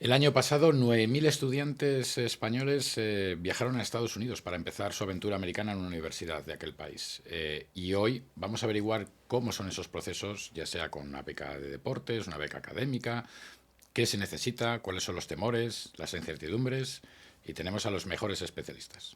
El año pasado, 9.000 estudiantes españoles viajaron a Estados Unidos para empezar su aventura americana en una universidad de aquel país. Y hoy vamos a averiguar cómo son esos procesos, ya sea con una beca de deportes, una beca académica, qué se necesita, cuáles son los temores, las incertidumbres, y tenemos a los mejores especialistas.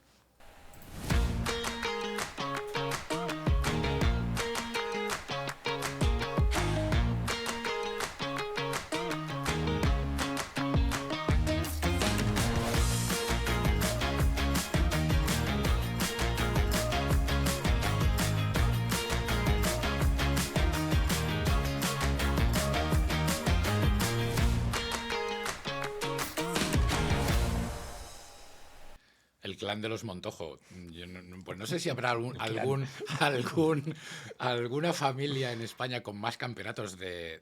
El clan de los Montojo. Yo pues no sé si habrá El clan. alguna familia en España con más campeonatos de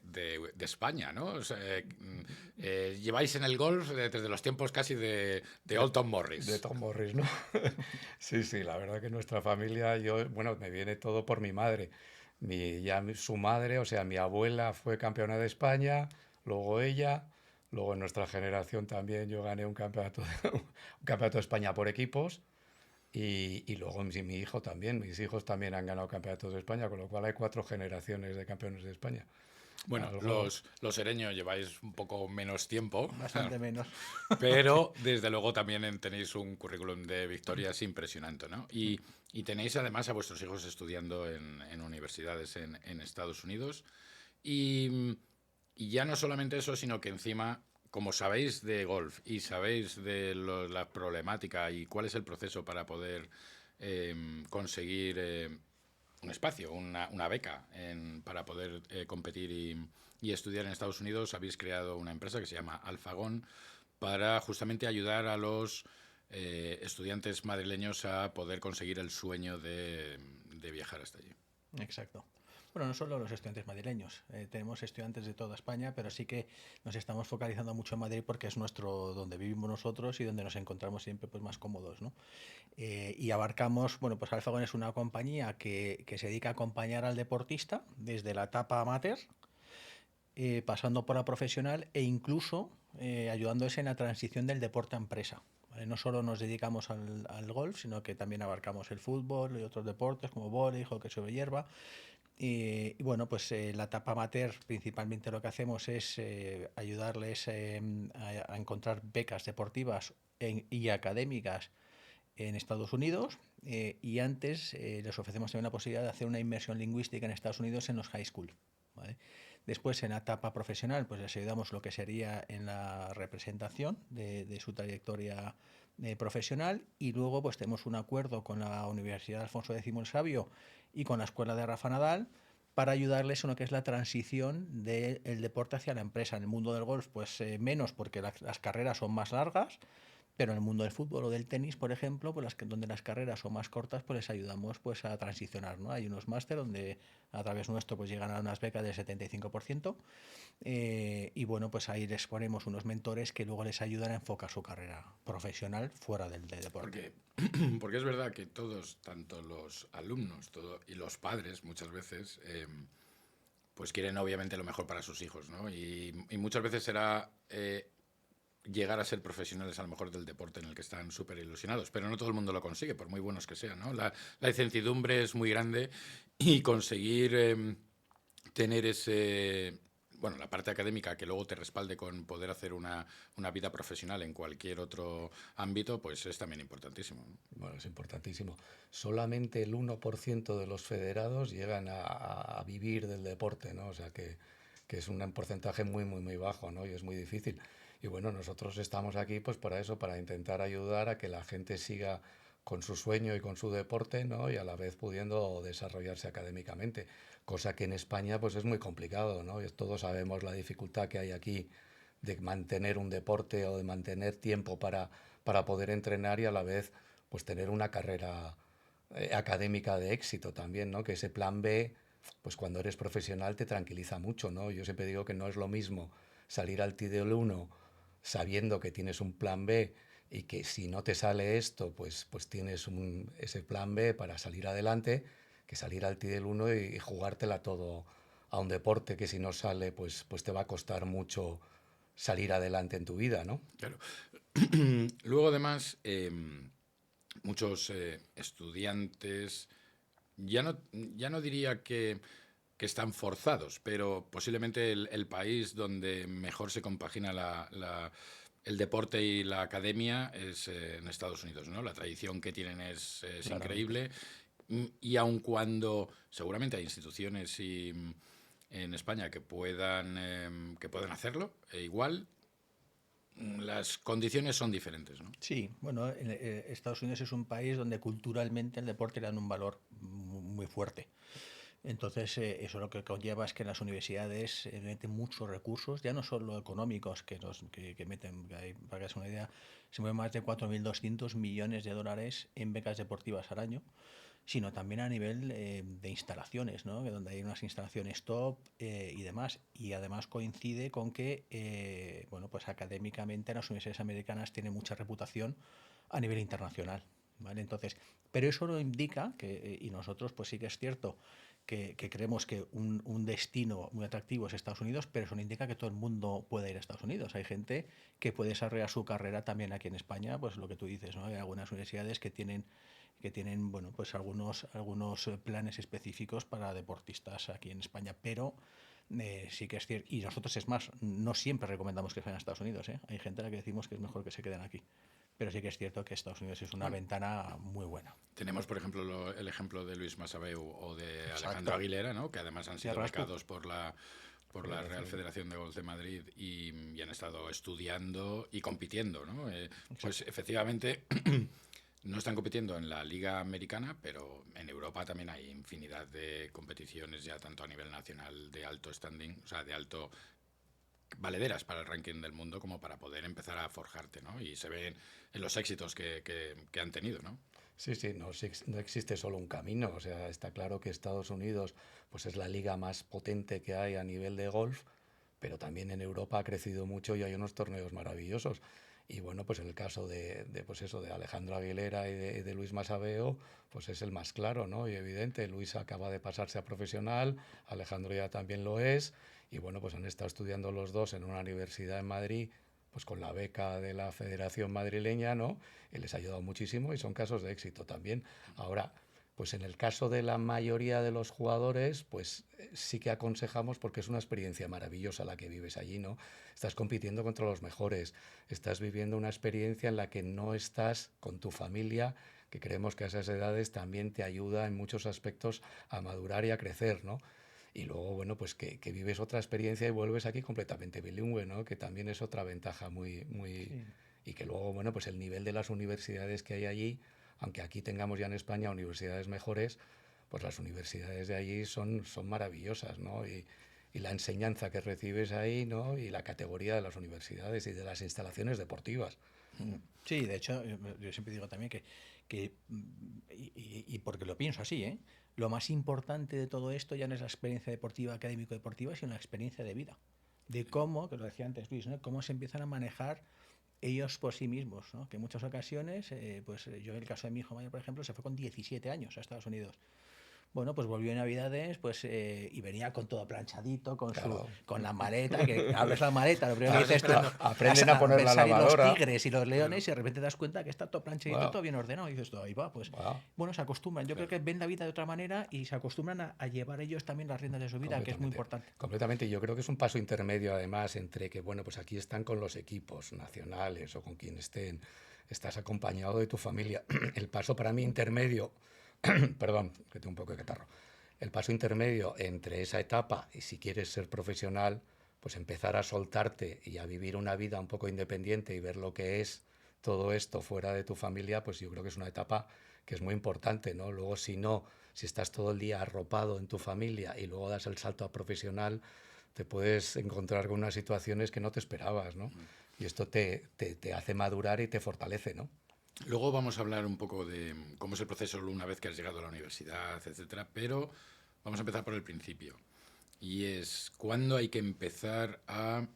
España, ¿no? O sea, lleváis en el golf desde los tiempos casi de De, Old Tom de Morris. Tom Morris, ¿no? Sí, sí, la verdad que nuestra familia, bueno, me viene todo por mi madre. Su madre, o sea, mi abuela fue campeona de España, luego ella, luego en nuestra generación también yo gané un campeonato de España por equipos y luego mi hijo también, mis hijos también han ganado campeonatos de España, con lo cual hay cuatro generaciones de campeones de España. Bueno, Algo, los Ereño lleváis un poco menos tiempo, Bastante menos. pero desde luego también tenéis un currículum de victorias impresionante, ¿no? Y tenéis además a vuestros hijos estudiando en universidades en Estados Unidos. Y, y ya no solamente eso, sino que encima, como sabéis de golf y sabéis de la problemática y cuál es el proceso para poder conseguir un espacio, una beca para poder competir y estudiar en Estados Unidos, habéis creado una empresa que se llama Alfagón para justamente ayudar a los estudiantes madrileños a poder conseguir el sueño de viajar hasta allí. Exacto. Bueno, no solo los estudiantes madrileños, tenemos estudiantes de toda España, pero sí que nos estamos focalizando mucho en Madrid porque es nuestro donde vivimos nosotros y donde nos encontramos siempre pues más cómodos, ¿no? Y abarcamos, bueno, pues Alfagón es una compañía que se dedica a acompañar al deportista desde la etapa amateur, pasando por la profesional e incluso ayudándoles en la transición del deporte a empresa. ¿Vale? No solo nos dedicamos al golf, sino que también abarcamos el fútbol y otros deportes como vóley, hockey sobre hierba. Y bueno, pues la etapa amateur principalmente lo que hacemos es ayudarles a encontrar becas deportivas y académicas en Estados Unidos y antes les ofrecemos también la posibilidad de hacer una inmersión lingüística en Estados Unidos en los high school. ¿Vale? Después, en la etapa profesional, pues les ayudamos lo que sería en la representación de su trayectoria profesional y luego pues tenemos un acuerdo con la Universidad Alfonso X el Sabio y con la Escuela de Rafa Nadal para ayudarles en lo que es la transición del deporte hacia la empresa. En el mundo del golf, pues menos porque las carreras son más largas, pero en el mundo del fútbol o del tenis, por ejemplo, pues donde las carreras son más cortas, pues les ayudamos pues a transicionar, ¿no? Hay unos máster donde a través nuestro pues llegan a unas becas del 75% y bueno, pues ahí les ponemos unos mentores que luego les ayudan a enfocar su carrera profesional fuera del deporte. Porque, porque es verdad que todos, tanto los alumnos y los padres muchas veces, pues quieren obviamente lo mejor para sus hijos, ¿no? Y muchas veces será llegar a ser profesionales a lo mejor del deporte en el que están súper ilusionados, pero no todo el mundo lo consigue, por muy buenos que sean, ¿no? La incertidumbre es muy grande y conseguir tener ese, bueno, la parte académica que luego te respalde con poder hacer una vida profesional en cualquier otro ámbito, pues es también importantísimo, ¿no? Bueno, es importantísimo. Solamente el 1% de los federados llegan a vivir del deporte, ¿no? O sea que es un porcentaje muy, muy, muy bajo, ¿no? Y es muy difícil. Y bueno, nosotros estamos aquí pues para eso, para intentar ayudar a que la gente siga con su sueño y con su deporte, ¿no? Y a la vez pudiendo desarrollarse académicamente, cosa que en España pues es muy complicado, ¿no? Todos sabemos la dificultad que hay aquí de mantener un deporte o de mantener tiempo para poder entrenar y a la vez pues tener una carrera académica de éxito también, ¿no? Que ese plan B, pues cuando eres profesional te tranquiliza mucho, ¿no? Yo siempre digo que no es lo mismo salir al TDL 1 sabiendo que tienes un plan B y que si no te sale esto, pues tienes ese plan B para salir adelante, que salir al TDL 1 y jugártela todo a un deporte que si no sale, pues te va a costar mucho salir adelante en tu vida, ¿no? Claro. Luego, además, muchos estudiantes, ya no diría que están forzados, pero posiblemente el país donde mejor se compagina el deporte y la academia es en Estados Unidos, ¿no? La tradición que tienen es Claramente. increíble. Y aun cuando seguramente hay instituciones en España que puedan hacerlo, igual las condiciones son diferentes, ¿no? Sí, bueno, Estados Unidos es un país donde culturalmente el deporte le dan un valor muy fuerte. Entonces, eso lo que conlleva es que las universidades meten muchos recursos, ya no solo económicos, que meten, para que hagas una idea, se mueven más de 4.200 millones de dólares en becas deportivas al año, sino también a nivel de instalaciones, ¿no? Donde hay unas instalaciones top y demás. Y además coincide con que, bueno, pues académicamente las universidades americanas tienen mucha reputación a nivel internacional, ¿vale? Entonces, pero eso no indica que, y nosotros pues sí que es cierto que creemos que un destino muy atractivo es Estados Unidos, pero eso no indica que todo el mundo pueda ir a Estados Unidos. Hay gente que puede desarrollar su carrera también aquí en España, pues lo que tú dices, ¿no? Hay algunas universidades que tienen bueno, pues algunos planes específicos para deportistas aquí en España, pero sí que es cierto, y nosotros es más, no siempre recomendamos que vayan a Estados Unidos, ¿eh? Hay gente a la que decimos que es mejor que se queden aquí, pero sí que es cierto que Estados Unidos es una Bueno, ventana muy buena. tenemos, por ejemplo, el ejemplo de Luis Masabeu o de Alejandro Exacto. Aguilera, ¿no? Que además han sido Cierras tú. becados por la Real Federación de Golf de Madrid y han estado estudiando y compitiendo, ¿no? Pues Exacto. efectivamente no están compitiendo en la Liga Americana, pero en Europa también hay infinidad de competiciones ya tanto a nivel nacional de alto standing, o sea, de alto valederas para el ranking del mundo como para poder empezar a forjarte, ¿no? Y se ven en los éxitos que han tenido, ¿no? Sí, sí, no, no existe solo un camino. O sea, está claro que Estados Unidos pues es la liga más potente que hay a nivel de golf, pero también en Europa ha crecido mucho y hay unos torneos maravillosos. Y bueno, pues en el caso pues eso, de Alejandro Aguilera y de Luis Masabeo, pues es el más claro, ¿no? Y evidente, Luis acaba de pasarse a profesional, Alejandro ya también lo es, y bueno, pues han estado estudiando los dos en una universidad en Madrid, pues con la beca de la Federación Madrileña, ¿no? Y les ha ayudado muchísimo y son casos de éxito también. Ahora, pues en el caso de la mayoría de los jugadores, pues sí que aconsejamos porque es una experiencia maravillosa la que vives allí, ¿no? Estás compitiendo contra los mejores, estás viviendo una experiencia en la que no estás con tu familia, que creemos que a esas edades también te ayuda en muchos aspectos a madurar y a crecer, ¿no? Y luego, bueno, pues que vives otra experiencia y vuelves aquí completamente bilingüe, ¿no? Que también es otra ventaja muy... Sí. Y que luego, bueno, pues el nivel de las universidades que hay allí, aunque aquí tengamos ya en España universidades mejores, pues las universidades de allí son maravillosas, ¿no? Y la enseñanza que recibes ahí, ¿no? Y la categoría de las universidades y de las instalaciones deportivas. Sí, de hecho, yo siempre digo también y porque lo pienso así, ¿eh? Lo más importante de todo esto ya no es la experiencia deportiva, académico-deportiva, sino la experiencia de vida. De cómo, que lo decía antes Luis, ¿no? Cómo se empiezan a manejar ellos por sí mismos, ¿no? Que en muchas ocasiones, yo en el caso de mi hijo mayor, por ejemplo, se fue con 17 años a Estados Unidos. Bueno, pues volvió en Navidades, pues, y venía con todo planchadito, Claro. con la maleta, que abres la maleta, lo primero que dices tú, Aprenden a poner ves la salir los lavadora. tigres y los Claro. leones y de repente te das cuenta que está todo planchadito, Wow, todo bien ordenado, y dices tú, ahí va, pues, wow, bueno, se acostumbran. Yo creo Claro. que ven la vida de otra manera y se acostumbran a llevar ellos también las riendas de su vida, que es muy completamente. importante. Completamente. Yo creo que es un paso intermedio, además, entre que, bueno, pues aquí están con los equipos nacionales o con quien estén, estás acompañado de tu familia. El paso para mí intermedio, perdón, que tengo un poco de catarro. El paso intermedio entre esa etapa y si quieres ser profesional, pues empezar a soltarte y a vivir una vida un poco independiente y ver lo que es todo esto fuera de tu familia, pues yo creo que es una etapa que es muy importante, ¿no? Luego, si no, si estás todo el día arropado en tu familia y luego das el salto a profesional, te puedes encontrar con unas situaciones que no te esperabas, ¿no? Y esto te hace madurar y te fortalece, ¿no? Luego vamos a hablar un poco de cómo es el proceso una vez que has llegado a la universidad, etcétera, pero vamos a empezar por el principio. Y es cuándo hay que empezar a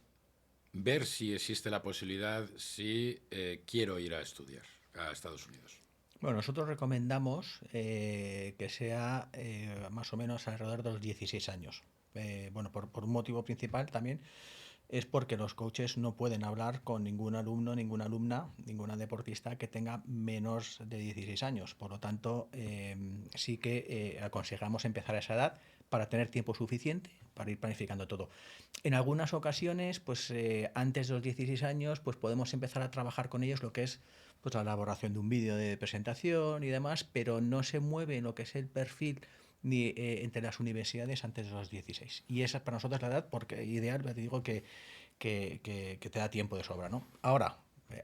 ver si existe la posibilidad, si quiero ir a estudiar a Estados Unidos. Bueno, nosotros recomendamos que sea más o menos alrededor de los 16 años. Bueno, por un motivo principal también, es porque los coaches no pueden hablar con ningún alumno, ninguna alumna, ninguna deportista que tenga menos de 16 años. Por lo tanto, sí que aconsejamos empezar a esa edad para tener tiempo suficiente para ir planificando todo. En algunas ocasiones, pues antes de los 16 años, pues podemos empezar a trabajar con ellos lo que es pues la elaboración de un vídeo de presentación y demás, pero no se mueve en lo que es el perfil ni entre las universidades antes de los 16. Y esa es para nosotros la edad porque ideal, te digo que te da tiempo de sobra, ¿no? Ahora,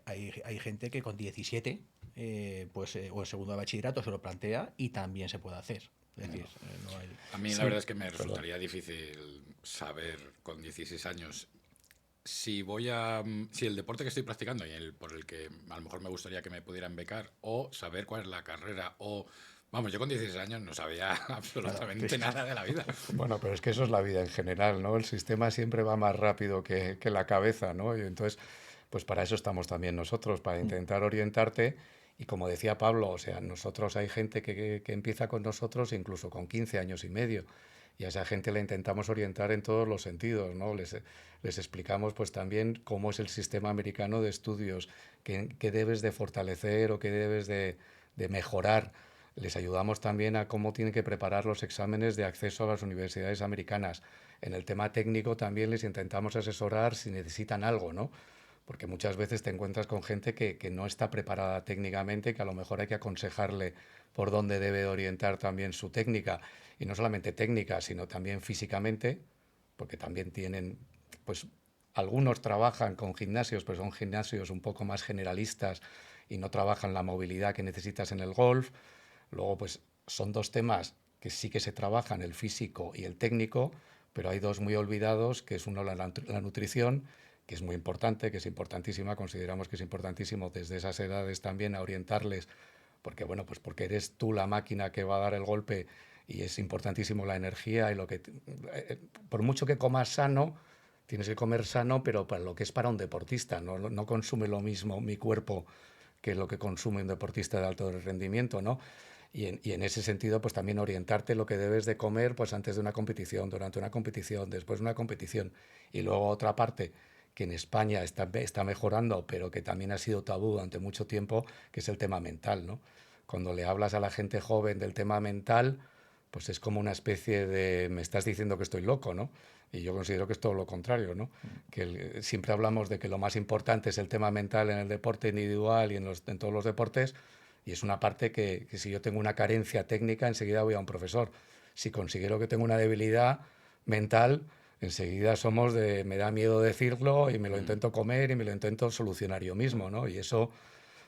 hay gente que con 17 o el segundo de bachillerato se lo plantea y también se puede hacer. Es decir, no hay... A mí la verdad es que me resultaría difícil saber con 16 años si el deporte que estoy practicando y por el que a lo mejor me gustaría que me pudieran becar, o saber cuál es la carrera, o vamos, yo con 16 años no sabía absolutamente nada de la vida. Bueno, pero es que eso es la vida en general, ¿no? El sistema siempre va más rápido que la cabeza, ¿no? Y entonces, pues para eso estamos también nosotros, para intentar orientarte. Y como decía Pablo, o sea, nosotros hay gente que empieza con nosotros incluso con 15 años y medio. Y a esa gente la intentamos orientar en todos los sentidos, ¿no? Les explicamos pues también cómo es el sistema americano de estudios, qué debes de fortalecer o qué debes de mejorar. Les ayudamos también a cómo tienen que preparar los exámenes de acceso a las universidades americanas. En el tema técnico también les intentamos asesorar si necesitan algo, ¿no? Porque muchas veces te encuentras con gente que no está preparada técnicamente, que a lo mejor hay que aconsejarle por dónde debe orientar también su técnica. Y no solamente técnica, sino también físicamente, porque también tienen, pues algunos trabajan con gimnasios, pero son gimnasios un poco más generalistas y no trabajan la movilidad que necesitas en el golf. Luego, pues son dos temas que sí que se trabajan, el físico y el técnico, pero hay dos muy olvidados, que es uno la nutrición, que es muy importante, que es importantísima, consideramos que es importantísimo desde esas edades también a orientarles, porque bueno, pues porque eres tú la máquina que va a dar el golpe y es importantísimo la energía y por mucho que comas sano, tienes que comer sano, pero para lo que es para un deportista, no consume lo mismo mi cuerpo que lo que consume un deportista de alto rendimiento, ¿no? Y en ese sentido, pues también orientarte lo que debes de comer pues antes de una competición, durante una competición, después de una competición. Y luego otra parte que en España está mejorando, pero que también ha sido tabú durante mucho tiempo, que es el tema mental, ¿no? Cuando le hablas a la gente joven del tema mental, pues es como una especie de, me estás diciendo que estoy loco, ¿no? Y yo considero que es todo lo contrario, ¿no? Siempre hablamos de que lo más importante es el tema mental en el deporte individual y en todos los deportes, y es una parte que si yo tengo una carencia técnica, enseguida voy a un profesor. Si considero que tengo una debilidad mental, enseguida me da miedo decirlo y me lo intento comer y me lo intento solucionar yo mismo, ¿no? Y eso,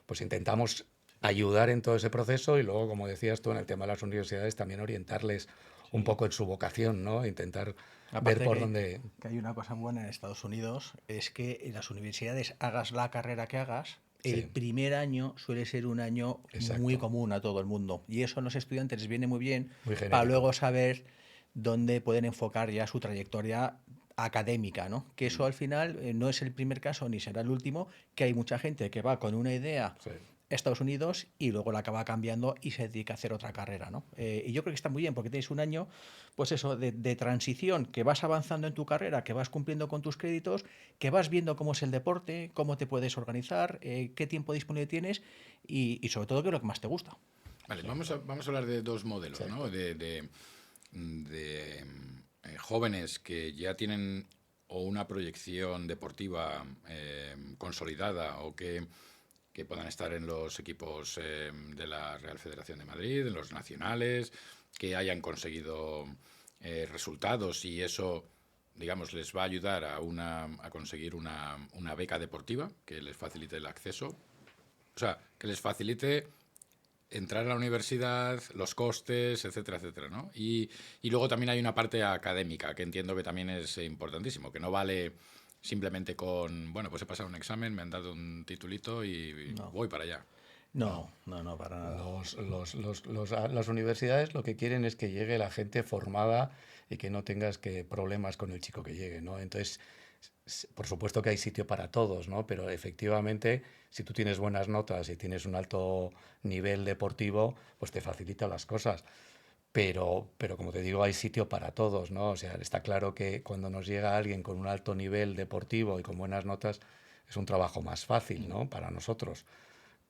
pues intentamos ayudar en todo ese proceso y luego, como decías tú, en el tema de las universidades, también orientarles un poco en su vocación, ¿no? Intentar ver Aparte por dónde... que hay una cosa buena en Estados Unidos, es que en las universidades, hagas la carrera que hagas, el Sí, primer año suele ser un año muy exacto. común a todo el mundo. Y eso a los estudiantes les viene muy bien Muy para genérico. luego saber dónde pueden enfocar ya su trayectoria académica, ¿no? Que eso al final no es el primer caso ni será el último, que hay mucha gente que va con una idea Sí. a Estados Unidos y luego la acaba cambiando y se dedica a hacer otra carrera, ¿no? Y yo creo que está muy bien porque tenéis un año, pues eso, de transición, que vas avanzando en tu carrera, que vas cumpliendo con tus créditos, que vas viendo cómo es el deporte, cómo te puedes organizar, qué tiempo disponible tienes y sobre todo qué es lo que más te gusta. Vale, vamos a hablar de dos modelos, ¿no? Exacto. Jóvenes que ya tienen o una proyección deportiva consolidada o que puedan estar en los equipos de la Real Federación de Madrid, en los nacionales, que hayan conseguido resultados y eso, digamos, les va a ayudar a conseguir una beca deportiva que les facilite el acceso. O sea, que les facilite entrar a la universidad, los costes, etcétera, etcétera, ¿no? Y luego también hay una parte académica que entiendo que también es importantísimo, que no vale simplemente con, bueno, pues he pasado un examen, me han dado un titulito y No, voy para allá. no, no, no, para nada. Las universidades lo que quieren es que llegue la gente formada y que no tengas problemas con el chico que llegue, ¿no? Entonces, por supuesto que hay sitio para todos, ¿no? Pero efectivamente, si tú tienes buenas notas y tienes un alto nivel deportivo, pues te facilita las cosas. pero como te digo, hay sitio para todos, ¿no? O sea, está claro que cuando nos llega alguien con un alto nivel deportivo y con buenas notas, es un trabajo más fácil, ¿no? Para nosotros.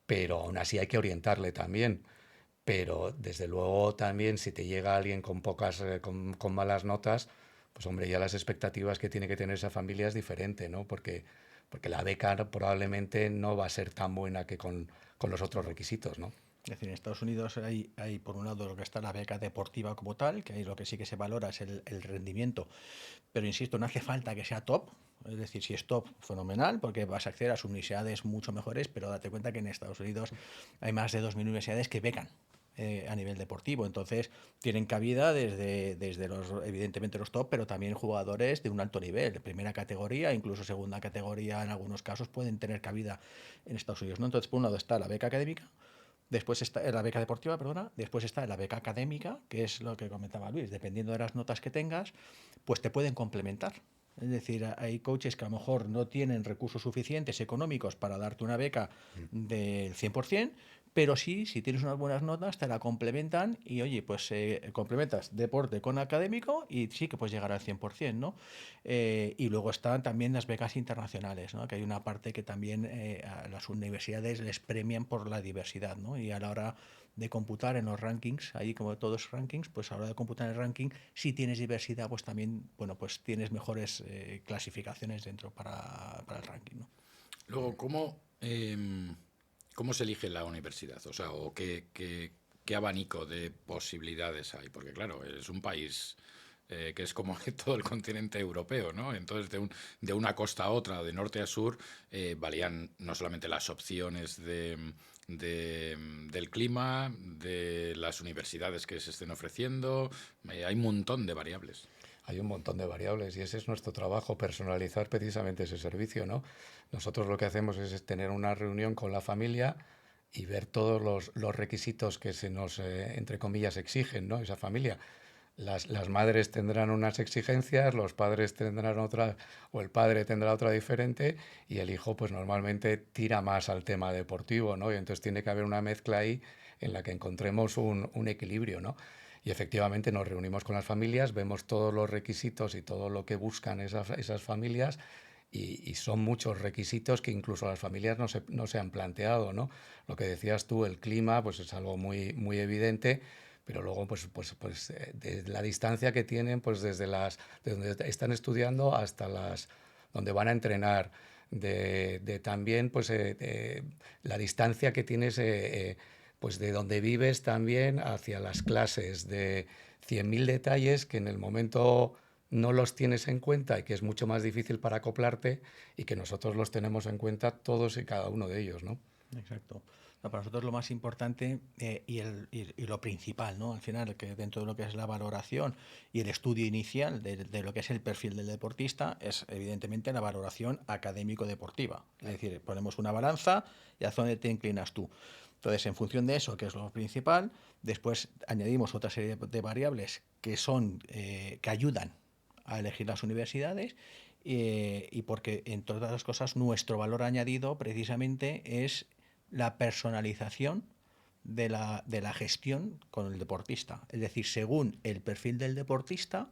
Pero aún así hay que orientarle también. Pero desde luego también si te llega alguien con con malas notas, pues hombre, ya las expectativas que tiene que tener esa familia es diferente, ¿no? Porque la beca probablemente no va a ser tan buena que con los otros requisitos, ¿no? Es decir, en Estados Unidos hay, por un lado lo que está la beca deportiva como tal, que ahí lo que sí que se valora es el rendimiento, pero insisto, no hace falta que sea top. Es decir, si es top, fenomenal, porque vas a acceder a universidades mucho mejores, pero date cuenta que en Estados Unidos hay más de 2.000 universidades que becan a nivel deportivo. Entonces, tienen cabida desde evidentemente los top, pero también jugadores de un alto nivel, primera categoría, incluso segunda categoría en algunos casos pueden tener cabida en Estados Unidos, ¿no? Entonces, por un lado está la beca académica, después está la beca deportiva, perdona, después está la beca académica, que es lo que comentaba Luis, dependiendo de las notas que tengas, pues te pueden complementar. Es decir, hay coaches que a lo mejor no tienen recursos suficientes económicos para darte una beca del 100%, pero sí, si tienes unas buenas notas, te la complementan y, oye, pues complementas deporte con académico y sí que puedes llegar al 100%, ¿no? Y luego están también las becas internacionales, ¿no? Que hay una parte que también a las universidades les premian por la diversidad, ¿no? Y a la hora de computar en los rankings, ahí como todos rankings, pues a la hora de computar el ranking, si tienes diversidad, pues también, bueno, pues tienes mejores clasificaciones dentro para el ranking, ¿no? Luego, ¿cómo se elige la universidad? O sea, o qué abanico de posibilidades hay. Porque claro, es un país que es como todo el continente europeo, ¿no? Entonces, de una costa a otra, de norte a sur, valían no solamente las opciones del clima, de las universidades que se estén ofreciendo, hay un montón de variables. Hay un montón de variables y ese es nuestro trabajo, personalizar precisamente ese servicio, ¿no? Nosotros lo que hacemos es tener una reunión con la familia y ver todos los requisitos que se nos, entre comillas, exigen, ¿no? Esa familia. Las madres tendrán unas exigencias, los padres tendrán otra, o el padre tendrá otra diferente, y el hijo, pues normalmente tira más al tema deportivo, ¿no? Y entonces tiene que haber una mezcla ahí en la que encontremos un equilibrio, ¿no? Y efectivamente nos reunimos con las familias, vemos todos los requisitos y todo lo que buscan esas familias, y son muchos requisitos que incluso las familias no se han planteado, ¿no? Lo que decías tú, el clima, pues es algo muy evidente, pero luego de la distancia que tienen, pues de donde están estudiando hasta donde van a entrenar, de también pues la distancia que tienes pues de donde vives también hacia las clases, de 100.000 detalles que en el momento no los tienes en cuenta y que es mucho más difícil para acoplarte, y que nosotros los tenemos en cuenta todos y cada uno de ellos, ¿no? Exacto. No, para nosotros lo más importante y lo principal, ¿no? Al final, que dentro de lo que es la valoración y el estudio inicial de lo que es el perfil del deportista, es evidentemente la valoración académico-deportiva. Es decir, ponemos una balanza y hacia dónde te inclinas tú. Entonces, en función de eso, que es lo principal, después añadimos otra serie de variables que ayudan a elegir las universidades, y porque, entre otras las cosas, nuestro valor añadido precisamente es la personalización de la gestión con el deportista. Es decir, según el perfil del deportista,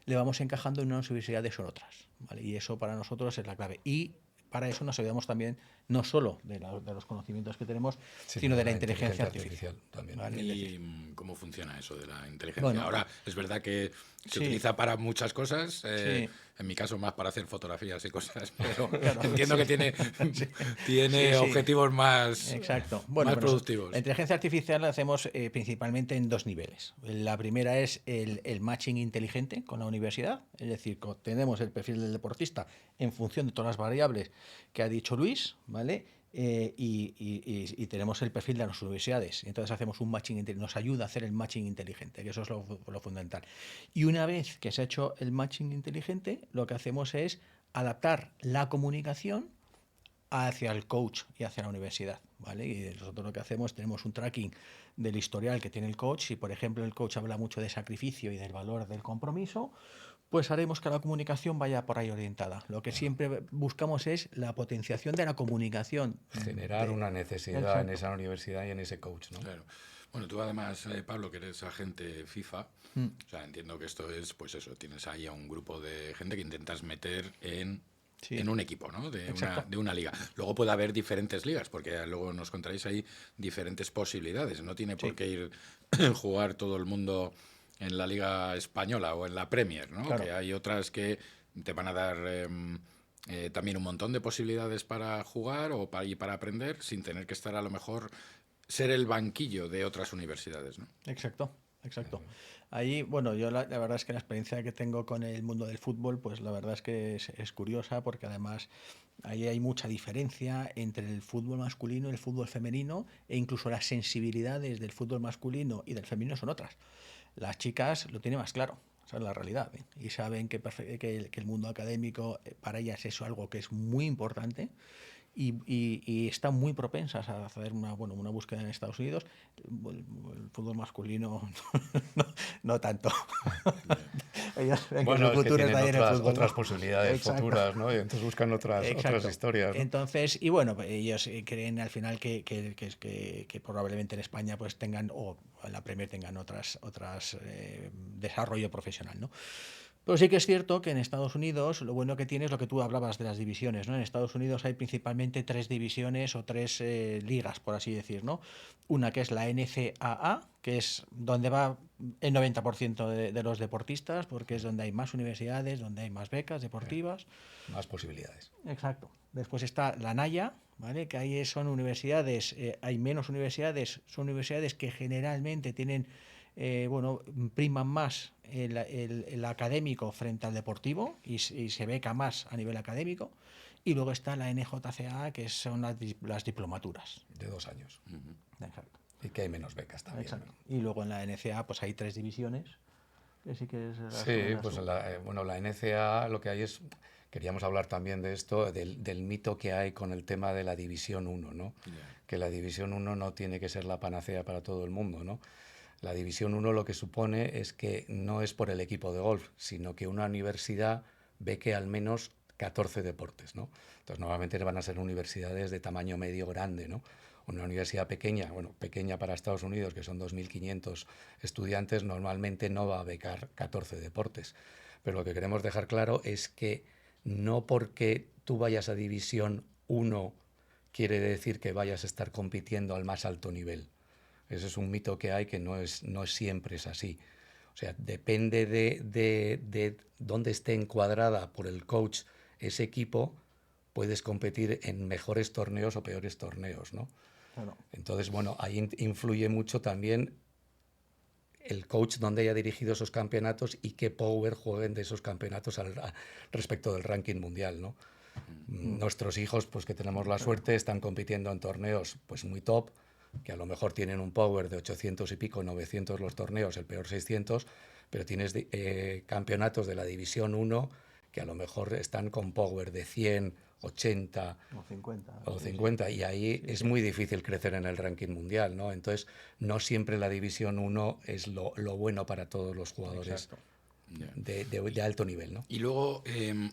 le vamos encajando en unas universidades o en otras, ¿vale? Y eso para nosotros es la clave. Y para eso nos ayudamos también no solo de los conocimientos que tenemos, Sí, sino de la inteligencia artificial también. ¿vale? ¿Y cómo funciona eso de la inteligencia? Bueno, Ahora, es verdad que se sí, utiliza para muchas cosas, sí, en mi caso más para hacer fotografías y cosas, pero claro, entiendo sí, que tiene, sí, tiene sí, objetivos más, exacto. Bueno, más pero la productivos. inteligencia artificial la hacemos principalmente en dos niveles. La primera es el matching inteligente con la universidad, es decir, tenemos el perfil del deportista en función de todas las variables que ha dicho Luis, ¿vale? Y tenemos el perfil de las universidades. Entonces hacemos un matching inteligente, nos ayuda a hacer el matching inteligente, que eso es lo fundamental. Y una vez que se ha hecho el matching inteligente, lo que hacemos es adaptar la comunicación hacia el coach y hacia la universidad, ¿vale? Y nosotros lo que hacemos, tenemos un tracking del historial que tiene el coach. Si, por ejemplo, el coach habla mucho de sacrificio y del valor del compromiso, pues haremos que la comunicación vaya por ahí orientada. Lo que siempre buscamos es la potenciación de la comunicación. Generar una necesidad en Exacto. esa universidad y en ese coach, ¿no? Claro. Bueno, tú además, Pablo, que eres agente FIFA, Mm. o sea, entiendo que esto es, pues eso, tienes ahí a un grupo de gente que intentas meter Sí, en un equipo, ¿no? exacto. De una liga. Luego puede haber diferentes ligas, porque luego nos contaréis ahí diferentes posibilidades. No tiene por Sí, qué ir jugar todo el mundo en la Liga Española o en la Premier, ¿no? Que claro. hay otras que te van a dar también un montón de posibilidades para jugar y para aprender sin tener que estar a lo mejor ser el banquillo de otras universidades, ¿no? Exacto, exacto. Ahí, bueno, yo la verdad es que la experiencia que tengo con el mundo del fútbol, pues la verdad es que es curiosa porque además ahí hay mucha diferencia entre el fútbol masculino y el fútbol femenino e incluso las sensibilidades del fútbol masculino y del femenino son otras. Las chicas lo tienen más claro, esa es la realidad, ¿eh? Y saben que el mundo académico para ellas es algo que es muy importante y están muy propensas a hacer una búsqueda en Estados Unidos. El fútbol masculino no, no tanto. Ellos ven que su Bueno, es que futuro está tienen ahí en el fútbol, otras ¿no? posibilidades Exacto. futuras, ¿no? Y entonces buscan otras Exacto. historias, ¿no? Entonces, y bueno, ellos creen al final que probablemente en España pues tengan, o en la Premier tengan otras desarrollo profesional, ¿no? Pero sí que es cierto que en Estados Unidos lo bueno que tiene es lo que tú hablabas de las divisiones, ¿no? En Estados Unidos hay principalmente tres divisiones o tres ligas, por así decir, ¿no? Una que es la NCAA, que es donde va el 90% de los deportistas, porque es donde hay más universidades, donde hay más becas deportivas. Más posibilidades. Exacto. Después está la NAIA, ¿vale? Que ahí son universidades, hay menos universidades, son universidades que generalmente tienen, bueno, priman más el académico frente al deportivo y se beca más a nivel académico. Y luego está la NJCA, que son las diplomaturas. De 2 años. Exacto. Y que hay menos becas también, Exacto. ¿no? Y luego en la NCA pues hay tres divisiones, que sí que las Sí, comentas pues tú. bueno, la NCAA lo que hay es, queríamos hablar también de esto, del mito que hay con el tema de la División 1, ¿no? Ya. Que la División 1 no tiene que ser la panacea para todo el mundo, ¿no? La División 1 lo que supone es que no es por el equipo de golf, sino que una universidad ve que al menos 14 deportes, ¿no? Entonces, normalmente van a ser universidades de tamaño medio grande, ¿no? Una universidad pequeña, bueno, pequeña para Estados Unidos, que son 2.500 estudiantes, normalmente no va a becar 14 deportes. Pero lo que queremos dejar claro es que no porque tú vayas a División 1 quiere decir que vayas a estar compitiendo al más alto nivel. Ese es un mito que hay que no es siempre es así. O sea, depende de dónde esté encuadrada por el coach ese equipo, puedes competir en mejores torneos o peores torneos, ¿no? Claro. Entonces, bueno, ahí influye mucho también el coach donde haya dirigido esos campeonatos y qué power jueguen de esos campeonatos respecto del ranking mundial, ¿no? Nuestros hijos, pues que tenemos la suerte, están compitiendo en torneos pues muy top, que a lo mejor tienen un power de 800 y pico, 900 los torneos, el peor 600, pero tienes campeonatos de la División 1 que a lo mejor están con power de 100, 80 O 50. o Sí, 50 y ahí sí, es sí. muy difícil crecer en el ranking mundial, ¿no? Entonces, no siempre la División 1 es lo bueno para todos los jugadores Exacto. Ya. de alto nivel, ¿no? Y luego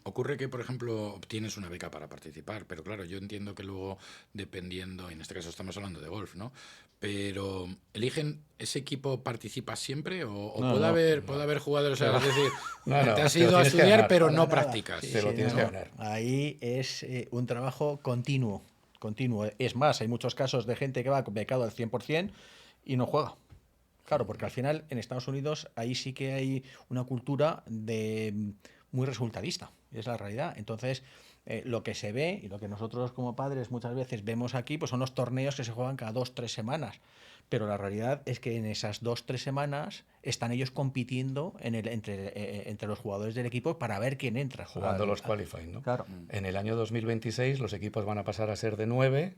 ocurre que, por ejemplo, obtienes una beca para participar, pero claro, yo entiendo que luego, dependiendo, en este caso estamos hablando de golf, ¿no? Pero ¿eligen ese equipo participa siempre o No, no. puede haber jugadores, o sea, No, es decir, no, te has te lo ido a tienes que estudiar ganar. pero Para no nada. practicas? Sí, Te lo sí, tienes no, que no. ganar. Ahí es un trabajo continuo, continuo. Es más, hay muchos casos de gente que va becado al 100% y no juega. Claro, porque al final en Estados Unidos ahí sí que hay una cultura muy resultadista, es la realidad. Entonces, lo que se ve y lo que nosotros como padres muchas veces vemos aquí, pues son los torneos que se juegan cada 2 o 3 semanas. Pero la realidad es que en esas 2 o 3 semanas están ellos compitiendo entre los jugadores del equipo para ver quién entra. Jugando los qualifying, ¿no? Claro, En el año 2026 los equipos van a pasar a ser de 9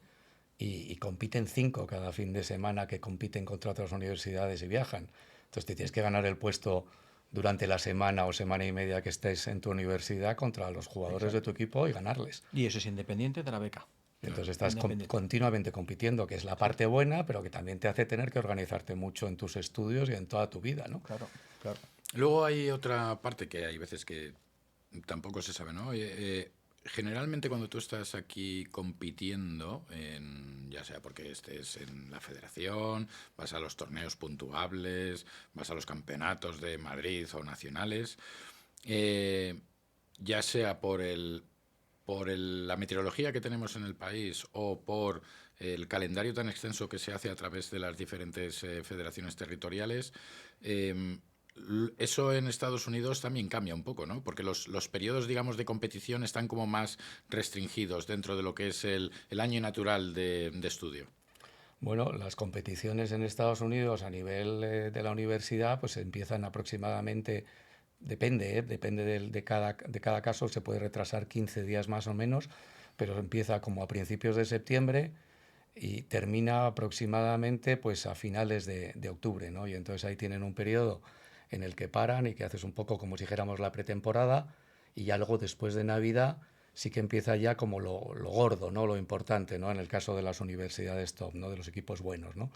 y compiten 5 cada fin de semana que compiten contra otras universidades y viajan. Entonces te tienes que ganar el puesto durante la semana o semana y media que estés en tu universidad contra los jugadores de tu exacto. equipo y ganarles. Y eso es independiente de la beca. Entonces estás Independiente. continuamente compitiendo, que es la Sí, parte buena, pero que también te hace tener que organizarte mucho en tus estudios y en toda tu vida, ¿no? claro, claro. Luego hay otra parte que hay veces que tampoco se sabe, ¿no? generalmente cuando tú estás aquí compitiendo, ya sea porque estés en la federación, vas a los torneos puntuables, vas a los campeonatos de Madrid o nacionales, eh, ya sea la meteorología que tenemos en el país o por el calendario tan extenso que se hace a través de las diferentes federaciones territoriales, eh, eso en Estados Unidos también cambia un poco, ¿no? Porque los periodos, digamos, de competición están como más restringidos dentro de lo que es el año natural de estudio. Bueno, las competiciones en Estados Unidos a nivel de la universidad pues empiezan aproximadamente, depende, depende de cada caso, se puede retrasar 15 días más o menos, pero empieza como a principios de septiembre y termina aproximadamente pues a finales de octubre, ¿no? Y entonces ahí tienen un periodo en el que paran y que haces un poco como si dijéramos la pretemporada y ya luego después de Navidad sí que empieza ya como lo gordo, ¿no? Lo importante, ¿no? En el caso de las universidades top, ¿no? De los equipos buenos, ¿no?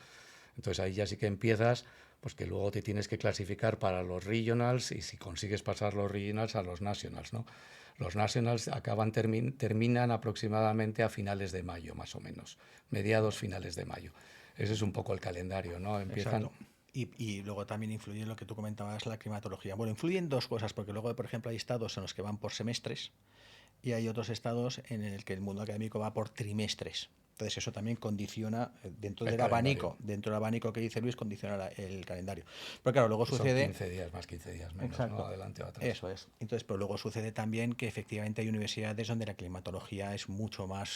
Entonces ahí ya sí que empiezas, pues que luego te tienes que clasificar para los regionals y si consigues pasar los regionals a los nationals, ¿no? Los nationals terminan aproximadamente a finales de mayo, más o menos, mediados finales de mayo. Ese es un poco el calendario, ¿no? Empiezan. Exacto. Y luego también influye en lo que tú comentabas, la climatología. Bueno, influyen dos cosas, porque luego, por ejemplo, hay estados en los que van por semestres y hay otros estados en el que el mundo académico va por trimestres. Entonces eso también condiciona El calendario. dentro del abanico que dice Luis, condiciona el calendario. Pero claro, luego Son sucede. 15 días más, 15 días menos, ¿no? Exacto. Adelante o atrás. Eso es. Entonces, pero luego sucede también que efectivamente hay universidades donde la climatología es mucho más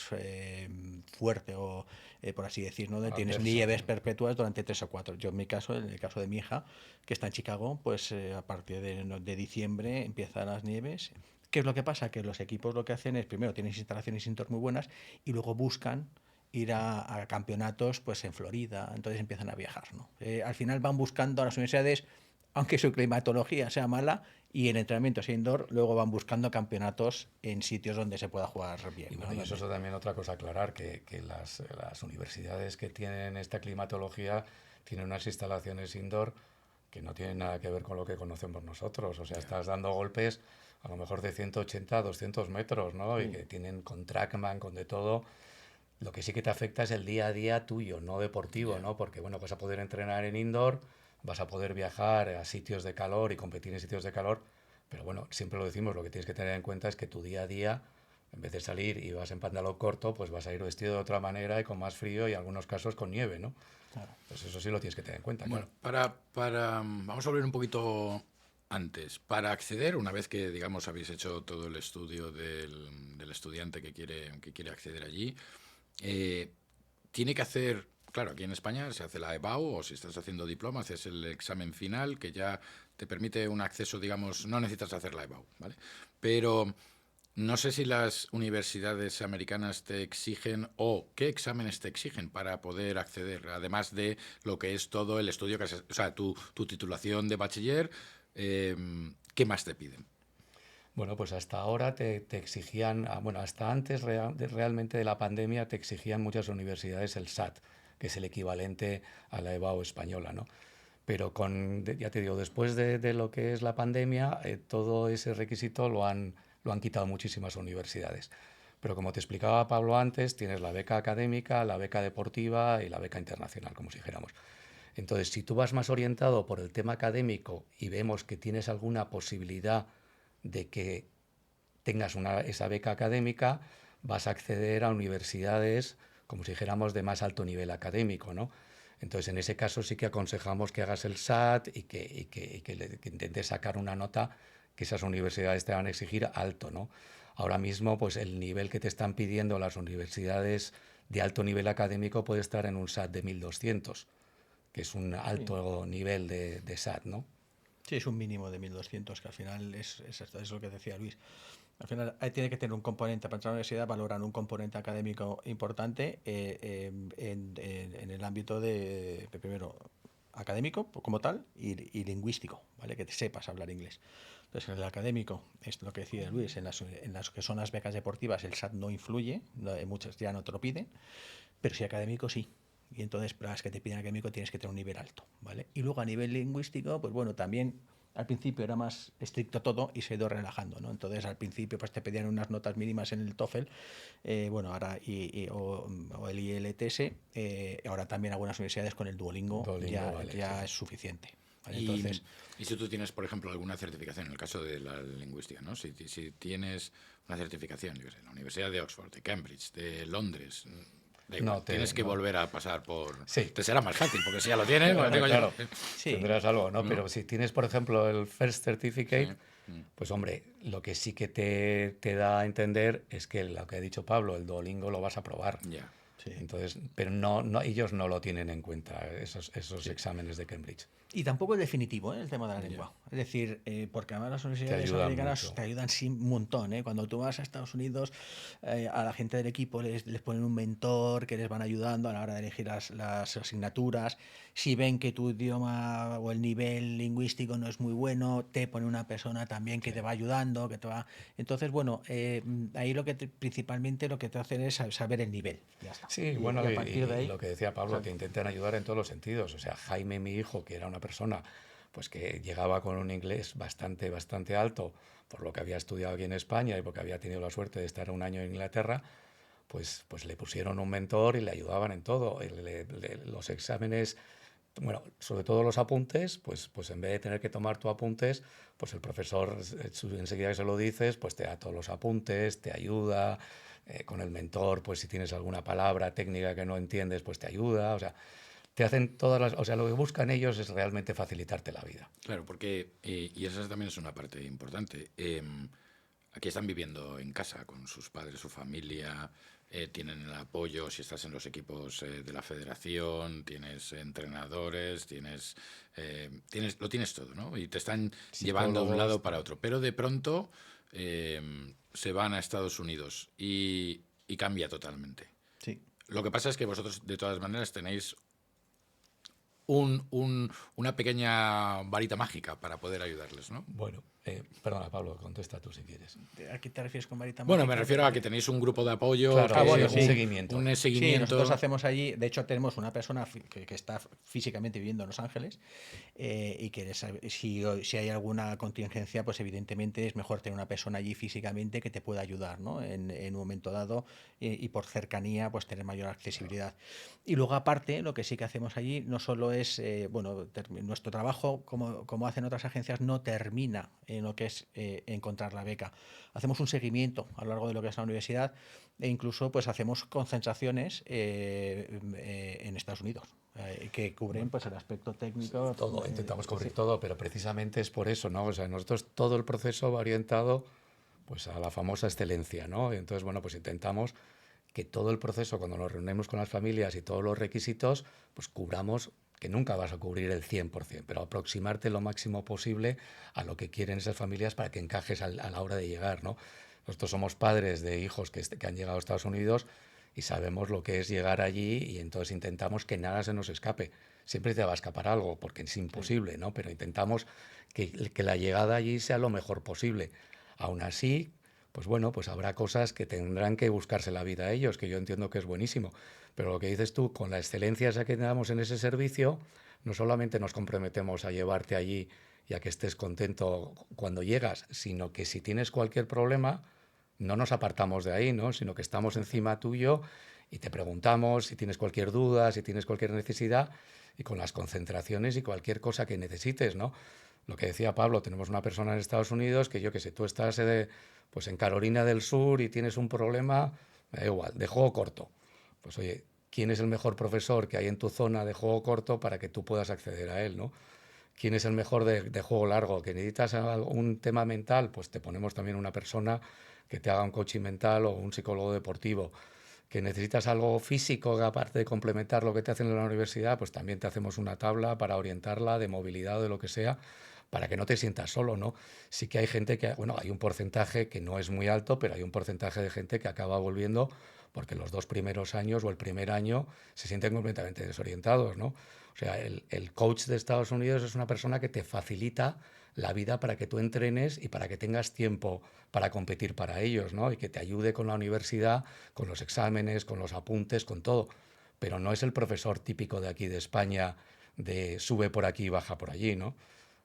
fuerte o, por así decirlo, ¿no? Tienes Adversa. nieves perpetuas durante 3 o 4. Yo en mi caso, en el caso de mi hija, que está en Chicago, pues a partir de diciembre empiezan las nieves. ¿Qué es lo que pasa? Que los equipos lo que hacen es, primero, tienen instalaciones indoor muy buenas y luego buscan ir a campeonatos pues en Florida, entonces empiezan a viajar, ¿no? Al final van buscando a las universidades, aunque su climatología sea mala y el entrenamiento sea indoor, luego van buscando campeonatos en sitios donde se pueda jugar bien, Y ¿no? bueno, y eso es también otra cosa a aclarar, que las universidades que tienen esta climatología tienen unas instalaciones indoor que no tienen nada que ver con lo que conocemos nosotros. O sea, estás dando golpes a lo mejor de 180, 200 metros, ¿no? Y que tienen con trackman, con de todo. Lo que sí que te afecta es el día a día tuyo, no deportivo, Ya. ¿no? Porque, bueno, vas a poder entrenar en indoor, vas a poder viajar a sitios de calor y competir en sitios de calor, pero bueno, siempre lo decimos, lo que tienes que tener en cuenta es que tu día a día, en vez de salir y vas en pantalón corto, pues vas a ir vestido de otra manera y con más frío y en algunos casos con nieve, ¿no? Claro. Pues eso sí lo tienes que tener en cuenta, Bueno, claro. vamos a volver un poquito antes. Para acceder, una vez que, digamos, habéis hecho todo el estudio del estudiante que quiere acceder allí, eh, tiene que hacer, claro, aquí en España se hace la EBAU o si estás haciendo diploma, haces el examen final que ya te permite un acceso, digamos, no necesitas hacer la EBAU, ¿vale? Pero no sé si las universidades americanas te exigen o qué exámenes te exigen para poder acceder, además de lo que es todo el estudio, o sea, tu titulación de bachiller, eh, ¿qué más te piden? Bueno, pues hasta ahora te exigían, bueno, hasta antes realmente de la pandemia te exigían muchas universidades el SAT, que es el equivalente a la EBAU española, ¿no? Pero ya te digo, después de lo que es la pandemia, todo ese requisito lo han quitado muchísimas universidades. Pero como te explicaba Pablo antes, tienes la beca académica, la beca deportiva y la beca internacional, como si dijéramos. Entonces, si tú vas más orientado por el tema académico y vemos que tienes alguna posibilidad de que tengas esa beca académica, vas a acceder a universidades, como si dijéramos, de más alto nivel académico, ¿no? Entonces, en ese caso sí que aconsejamos que hagas el SAT y que intentes sacar una nota que esas universidades te van a exigir alto, ¿no? Ahora mismo, pues el nivel que te están pidiendo las universidades de alto nivel académico puede estar en un SAT de 1200, que es un Sí. alto nivel de SAT, ¿no? Sí, es un mínimo de 1200, que al final es lo que decía Luis. Al final tiene que tener un componente, para entrar a la universidad valoran un componente académico importante en el ámbito primero, académico como tal y lingüístico, ¿vale? Que te sepas hablar inglés. Entonces, en el académico, es lo que decía Luis, en las que son las becas deportivas el SAT no influye, muchas ya no te lo piden, pero si académico sí. Y entonces, para las que te piden académico tienes que tener un nivel alto, ¿vale? Y luego a nivel lingüístico, pues bueno, también Al principio era más estricto todo y se ha ido relajando, ¿no? Entonces al principio pues te pedían unas notas mínimas en el TOEFL, bueno, ahora o el IELTS, ahora también algunas universidades con el Duolingo, Duolingo, vale, ya sí. es suficiente. ¿Vale? Y, Entonces, y si tú tienes, por ejemplo, alguna certificación, en el caso de la lingüística, ¿no? Si tienes una certificación, yo qué sé, en la Universidad de Oxford, de Cambridge, de Londres, da igual, No tienes que no. volver a pasar por... Sí. Te será más fácil, porque si ya lo tienes, lo Bueno, tengo claro, yo. sí, tendrás algo, ¿no? ¿No? Pero si tienes, por ejemplo, el First Sí. Certificate, pues hombre, lo que sí que te da a entender es que lo que ha dicho Pablo, el Duolingo lo vas a probar. Ya. sí. Entonces, pero ellos no lo tienen en cuenta, esos exámenes de Cambridge. Y tampoco es definitivo, ¿eh? El tema de la lengua. Es decir, porque además las universidades ayudan americanas mucho. te ayudan sí, un montón. Cuando tú vas a Estados Unidos, a la gente del equipo les ponen un mentor que les van ayudando a la hora de elegir las asignaturas. Si ven que tu idioma o el nivel lingüístico no es muy bueno, te pone una persona también que te va ayudando, que te va... Entonces, bueno, ahí principalmente lo que te hacen es saber el nivel. Ya está. Sí, Y bueno, a partir de y ahí... lo que decía Pablo, Exacto. te intentan ayudar en todos los sentidos. O sea, Jaime, mi hijo, que era una persona pues que llegaba con un inglés bastante alto, por lo que había estudiado aquí en España y porque había tenido la suerte de estar un año en Inglaterra, pues le pusieron un mentor y le ayudaban en todo. Los exámenes, bueno, sobre todo los apuntes, pues en vez de tener que tomar tus apuntes, pues el profesor enseguida que se lo dices, pues te da todos los apuntes, te ayuda. Con el mentor, pues si tienes alguna palabra técnica que no entiendes, pues te ayuda. O sea, te hacen todas las... O sea, lo que buscan ellos es realmente facilitarte la vida. Claro, porque, y esa también es una parte importante, aquí están viviendo en casa con sus padres, su familia, tienen el apoyo si estás en los equipos de la federación, tienes entrenadores, lo tienes todo, ¿no? Y te están llevando de un Psicólogos, lado para otro. Pero de pronto se van a Estados Unidos y cambia totalmente. Sí. Lo que pasa es que vosotros, de todas maneras, tenéis una pequeña varita mágica para poder ayudarles, ¿no? bueno, perdona, Pablo, contesta tú si quieres. ¿A qué te refieres con varita Bueno, me mágica? refiero a que tenéis un grupo de apoyo, Claro, Ah, bueno, un sí. seguimiento. un Sí, seguimiento. nosotros hacemos allí, de hecho tenemos una persona que está físicamente viviendo en Los Ángeles y que si hay alguna contingencia, pues evidentemente es mejor tener una persona allí físicamente que te pueda ayudar, ¿no? En un momento dado y por cercanía, pues tener mayor accesibilidad. Y luego aparte, lo que sí que hacemos allí no solo es, bueno, nuestro trabajo, como hacen otras agencias, no termina en lo que es encontrar la beca. Hacemos un seguimiento a lo largo de lo que es la universidad e incluso pues hacemos concentraciones en Estados Unidos que cubren pues el aspecto técnico. Todo, intentamos cubrir Sí. todo, pero precisamente es por eso, ¿no? O sea, nosotros todo el proceso va orientado pues a la famosa excelencia, ¿no? Y entonces, bueno, pues intentamos que todo el proceso, cuando nos reunimos con las familias y todos los requisitos, pues cubramos, que nunca vas a cubrir el 100%, pero aproximarte lo máximo posible a lo que quieren esas familias para que encajes a la hora de llegar, ¿no? Nosotros somos padres de hijos que han llegado a Estados Unidos y sabemos lo que es llegar allí y entonces intentamos que nada se nos escape. Siempre te va a escapar algo porque es imposible, ¿no? Pero intentamos que la llegada allí sea lo mejor posible. Aún así, pues bueno, pues habrá cosas que tendrán que buscarse la vida a ellos, que yo entiendo que es buenísimo. Pero lo que dices tú, con la excelencia esa que damos en ese servicio, no solamente nos comprometemos a llevarte allí y a que estés contento cuando llegas, sino que si tienes cualquier problema, no nos apartamos de ahí, ¿no? Sino que estamos encima tuyo y te preguntamos si tienes cualquier duda, si tienes cualquier necesidad y con las concentraciones y cualquier cosa que necesites, ¿no? Lo que decía Pablo, tenemos una persona en Estados Unidos que yo que sé, tú estás pues en Carolina del Sur y tienes un problema, me da igual, de juego corto. Pues oye, ¿quién es el mejor profesor que hay en tu zona de juego corto para que tú puedas acceder a él, ¿no? ¿Quién es el mejor de juego largo? ¿Que necesitas un tema mental? Pues te ponemos también una persona que te haga un coaching mental o un psicólogo deportivo. ¿Que necesitas algo físico que aparte de complementar lo que te hacen en la universidad? Pues también te hacemos una tabla para orientarla de movilidad o de lo que sea, para que no te sientas solo, ¿no? Sí que hay gente que, bueno, hay un porcentaje que no es muy alto, pero hay un porcentaje de gente que acaba volviendo porque los 2 primeros años o el primer año se sienten completamente desorientados, ¿no? O sea, el coach de Estados Unidos es una persona que te facilita la vida para que tú entrenes y para que tengas tiempo para competir para ellos, ¿no? Y que te ayude con la universidad, con los exámenes, con los apuntes, con todo. Pero no es el profesor típico de aquí de España de sube por aquí y baja por allí, ¿no?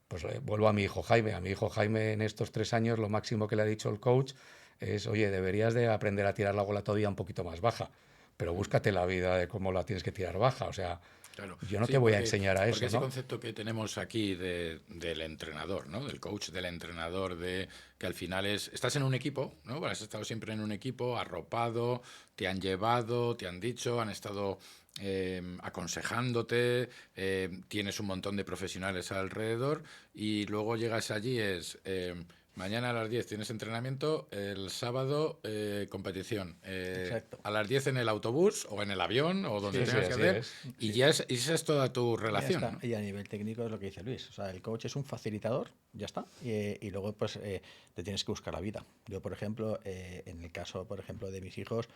Pues vuelvo a mi hijo Jaime. A mi hijo Jaime en estos 3 años lo máximo que le ha dicho el coach es, oye, deberías de aprender a tirar la bola todavía un poquito más baja, pero búscate la vida de cómo la tienes que tirar baja. O sea, Claro, yo no te sí, voy a enseñar a porque eso, ese ¿no? concepto que tenemos aquí del entrenador, ¿no? Del coach, del entrenador, de que al final estás en un equipo, ¿no? Has estado siempre en un equipo, arropado, te han llevado, te han dicho, han estado aconsejándote, tienes un montón de profesionales alrededor y luego llegas allí, mañana a las 10 tienes entrenamiento, el sábado competición. Exacto. A las 10 en el autobús o en el avión o donde Sí, sí, tengas que así hacer es. y Sí. ya esa es toda tu Ya relación, está. ¿no? Y a nivel técnico es lo que dice Luis. O sea, el coach es un facilitador, ya está. Y luego, pues, te tienes que buscar la vida. Yo, por ejemplo, en el caso, por ejemplo, de mis hijos,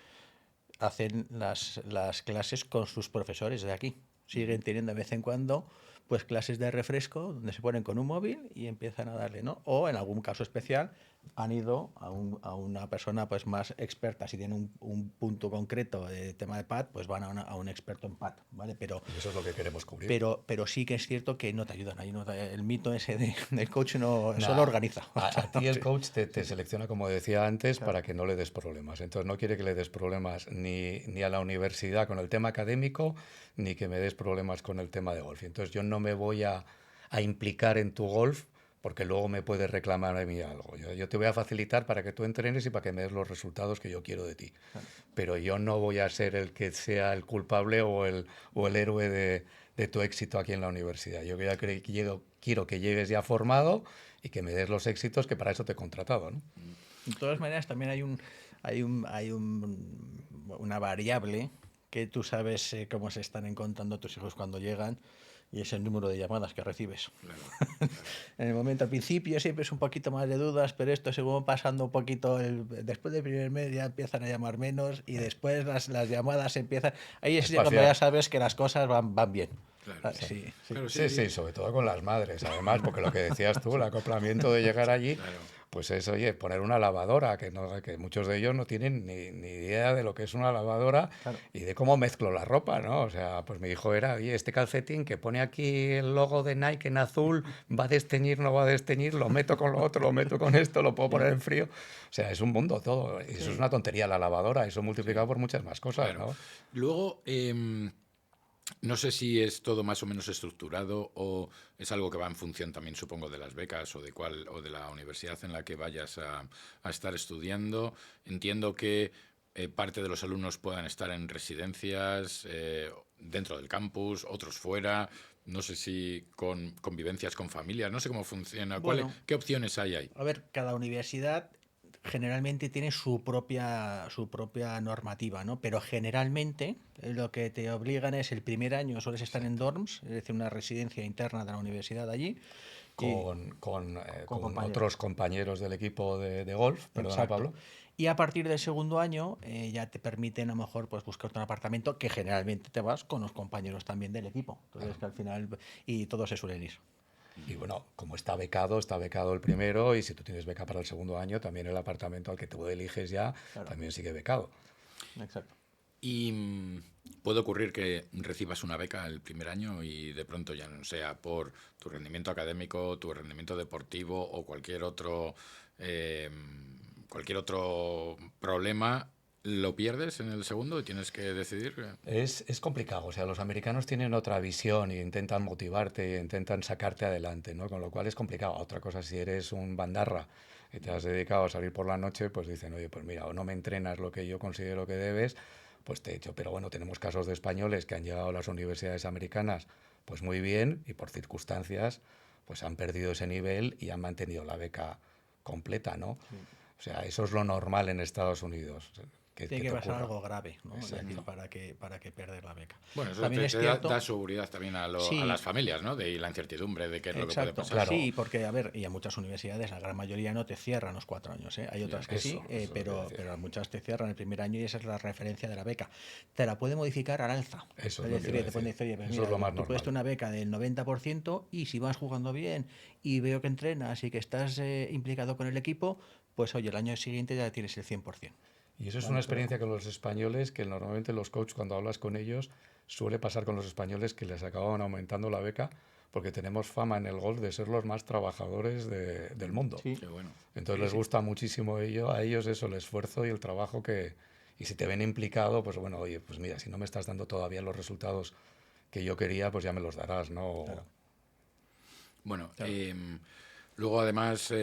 hacen las clases con sus profesores de aquí. Siguen teniendo de vez en cuando pues clases de refresco donde se ponen con un móvil y empiezan a darle, ¿no? O en algún caso especial han ido a una persona pues más experta. Si tiene un punto concreto de tema de pad, pues van a un experto en pad, ¿vale? Y eso es lo que queremos cubrir. Pero sí que es cierto que no te ayudan. Ahí el mito ese del coach no solo Nah, organiza. a ti el coach te selecciona, como decía antes, Claro. para que no le des problemas. Entonces no quiere que le des problemas ni a la universidad con el tema académico, ni que me des problemas con el tema de golf. Entonces yo no me voy a implicar en tu golf porque luego me puedes reclamar a mí algo. Yo te voy a facilitar para que tú entrenes y para que me des los resultados que yo quiero de ti. Pero yo no voy a ser el que sea el culpable o el héroe de tu éxito aquí en la universidad. Yo quiero que llegues ya formado y que me des los éxitos que para eso te he contratado, ¿no? De todas maneras, también una variable que tú sabes cómo se están encontrando tus hijos cuando llegan y es el número de llamadas que recibes. Claro, claro. En el momento al principio siempre es un poquito más de dudas, pero esto según pasando un poquito, después del primer mes ya empiezan a llamar menos y después las llamadas empiezan. Ahí es ya cuando ya Espaciar. sabes que las cosas van bien. Claro, Ah, sí, sí. claro, Sí, sí, sobre todo con las madres, además, porque lo que decías tú, el acoplamiento de llegar allí, claro. pues es, oye, poner una lavadora, que muchos de ellos no tienen ni idea de lo que es una lavadora Claro. y de cómo mezclo la ropa, ¿no? O sea, pues mi hijo era, oye, este calcetín que pone aquí el logo de Nike en azul, ¿va a desteñir, no va a desteñir? Lo meto con lo otro, lo meto con esto, lo puedo poner en frío. O sea, es un mundo todo. Y eso es una tontería la lavadora, eso multiplicado por muchas más cosas, Claro. ¿no? Luego, no sé si es todo más o menos estructurado o es algo que va en función también, supongo, de las becas o o de la universidad en la que vayas a estar estudiando. Entiendo que parte de los alumnos puedan estar en residencias dentro del campus, otros fuera. No sé si con convivencias con familias, no sé cómo funciona. Bueno, ¿Qué opciones hay ahí? a ver, cada universidad generalmente tiene su propia normativa, ¿no? Pero generalmente lo que te obligan es el primer año sueles estar en dorms, es decir, una residencia interna de la universidad allí. Y con Con compañeros. otros compañeros del equipo de golf, perdona Exacto. Pablo. Y a partir del segundo año ya te permiten a lo mejor pues buscarte un apartamento que generalmente te vas con los compañeros también del equipo. Entonces que al final y todos se suelen ir. Y bueno, como está becado el primero y si tú tienes beca para el segundo año, también el apartamento al que tú eliges ya Claro. también sigue becado. Exacto. Y puede ocurrir que recibas una beca el primer año y de pronto ya no sea por tu rendimiento académico, tu rendimiento deportivo o cualquier otro problema, lo pierdes en el segundo y tienes que decidir. Es complicado, o sea, los americanos tienen otra visión e intentan motivarte e intentan sacarte adelante, ¿no? Con lo cual es complicado. Otra cosa, si eres un bandarra y te has dedicado a salir por la noche, pues dicen, oye, pues mira, o no me entrenas lo que yo considero que debes, pues te echo. Pero bueno, tenemos casos de españoles que han llegado a las universidades americanas pues muy bien y por circunstancias pues han perdido ese nivel y han mantenido la beca completa, ¿no? O sea, eso es lo normal en Estados Unidos, Tiene que que te pasar ocurra. algo grave, ¿no? Es decir, Exacto. para que pierdas la beca. Bueno, eso También es te cierto. da seguridad también a Sí, las familias, ¿no? De la incertidumbre de qué es lo que puede exacto. pasar. Claro. Sí, porque, a ver, y a muchas universidades, la gran mayoría no te cierran los 4 años, ¿eh? Hay otras que Eso, sí, eso es lo que decía. pero muchas te cierran el primer año y esa es la referencia de la beca. Te la puede modificar al alza. Eso Es es lo que decir, iba a te pueden decir. decir, oye, pues Eso es mira, lo más tú puedes normal. tener una beca del 90% y si vas jugando bien y veo que entrenas y que estás implicado con el equipo, pues oye, el año siguiente ya tienes el 100%. Y eso es Vale, una pero experiencia con los españoles que normalmente los coaches cuando hablas con ellos suele pasar con los españoles que les acababan aumentando la beca porque tenemos fama en el golf de ser los más trabajadores del mundo. Sí. Qué bueno. Entonces les gusta muchísimo a ellos eso, el esfuerzo y el trabajo que... Y si te ven implicado, pues bueno, oye, pues mira, si no me estás dando todavía los resultados que yo quería, pues ya me los darás, ¿no? Claro. Bueno, Claro. luego además,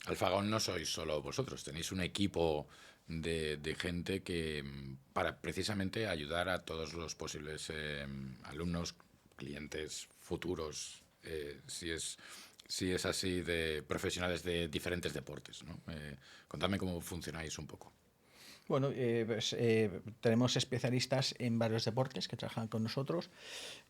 Alfagón no sois solo vosotros, tenéis un equipo de gente que para precisamente ayudar a todos los posibles alumnos, clientes futuros, si es así, de profesionales de diferentes deportes, ¿no? Contadme cómo funcionáis un poco. Bueno, tenemos especialistas en varios deportes que trabajan con nosotros.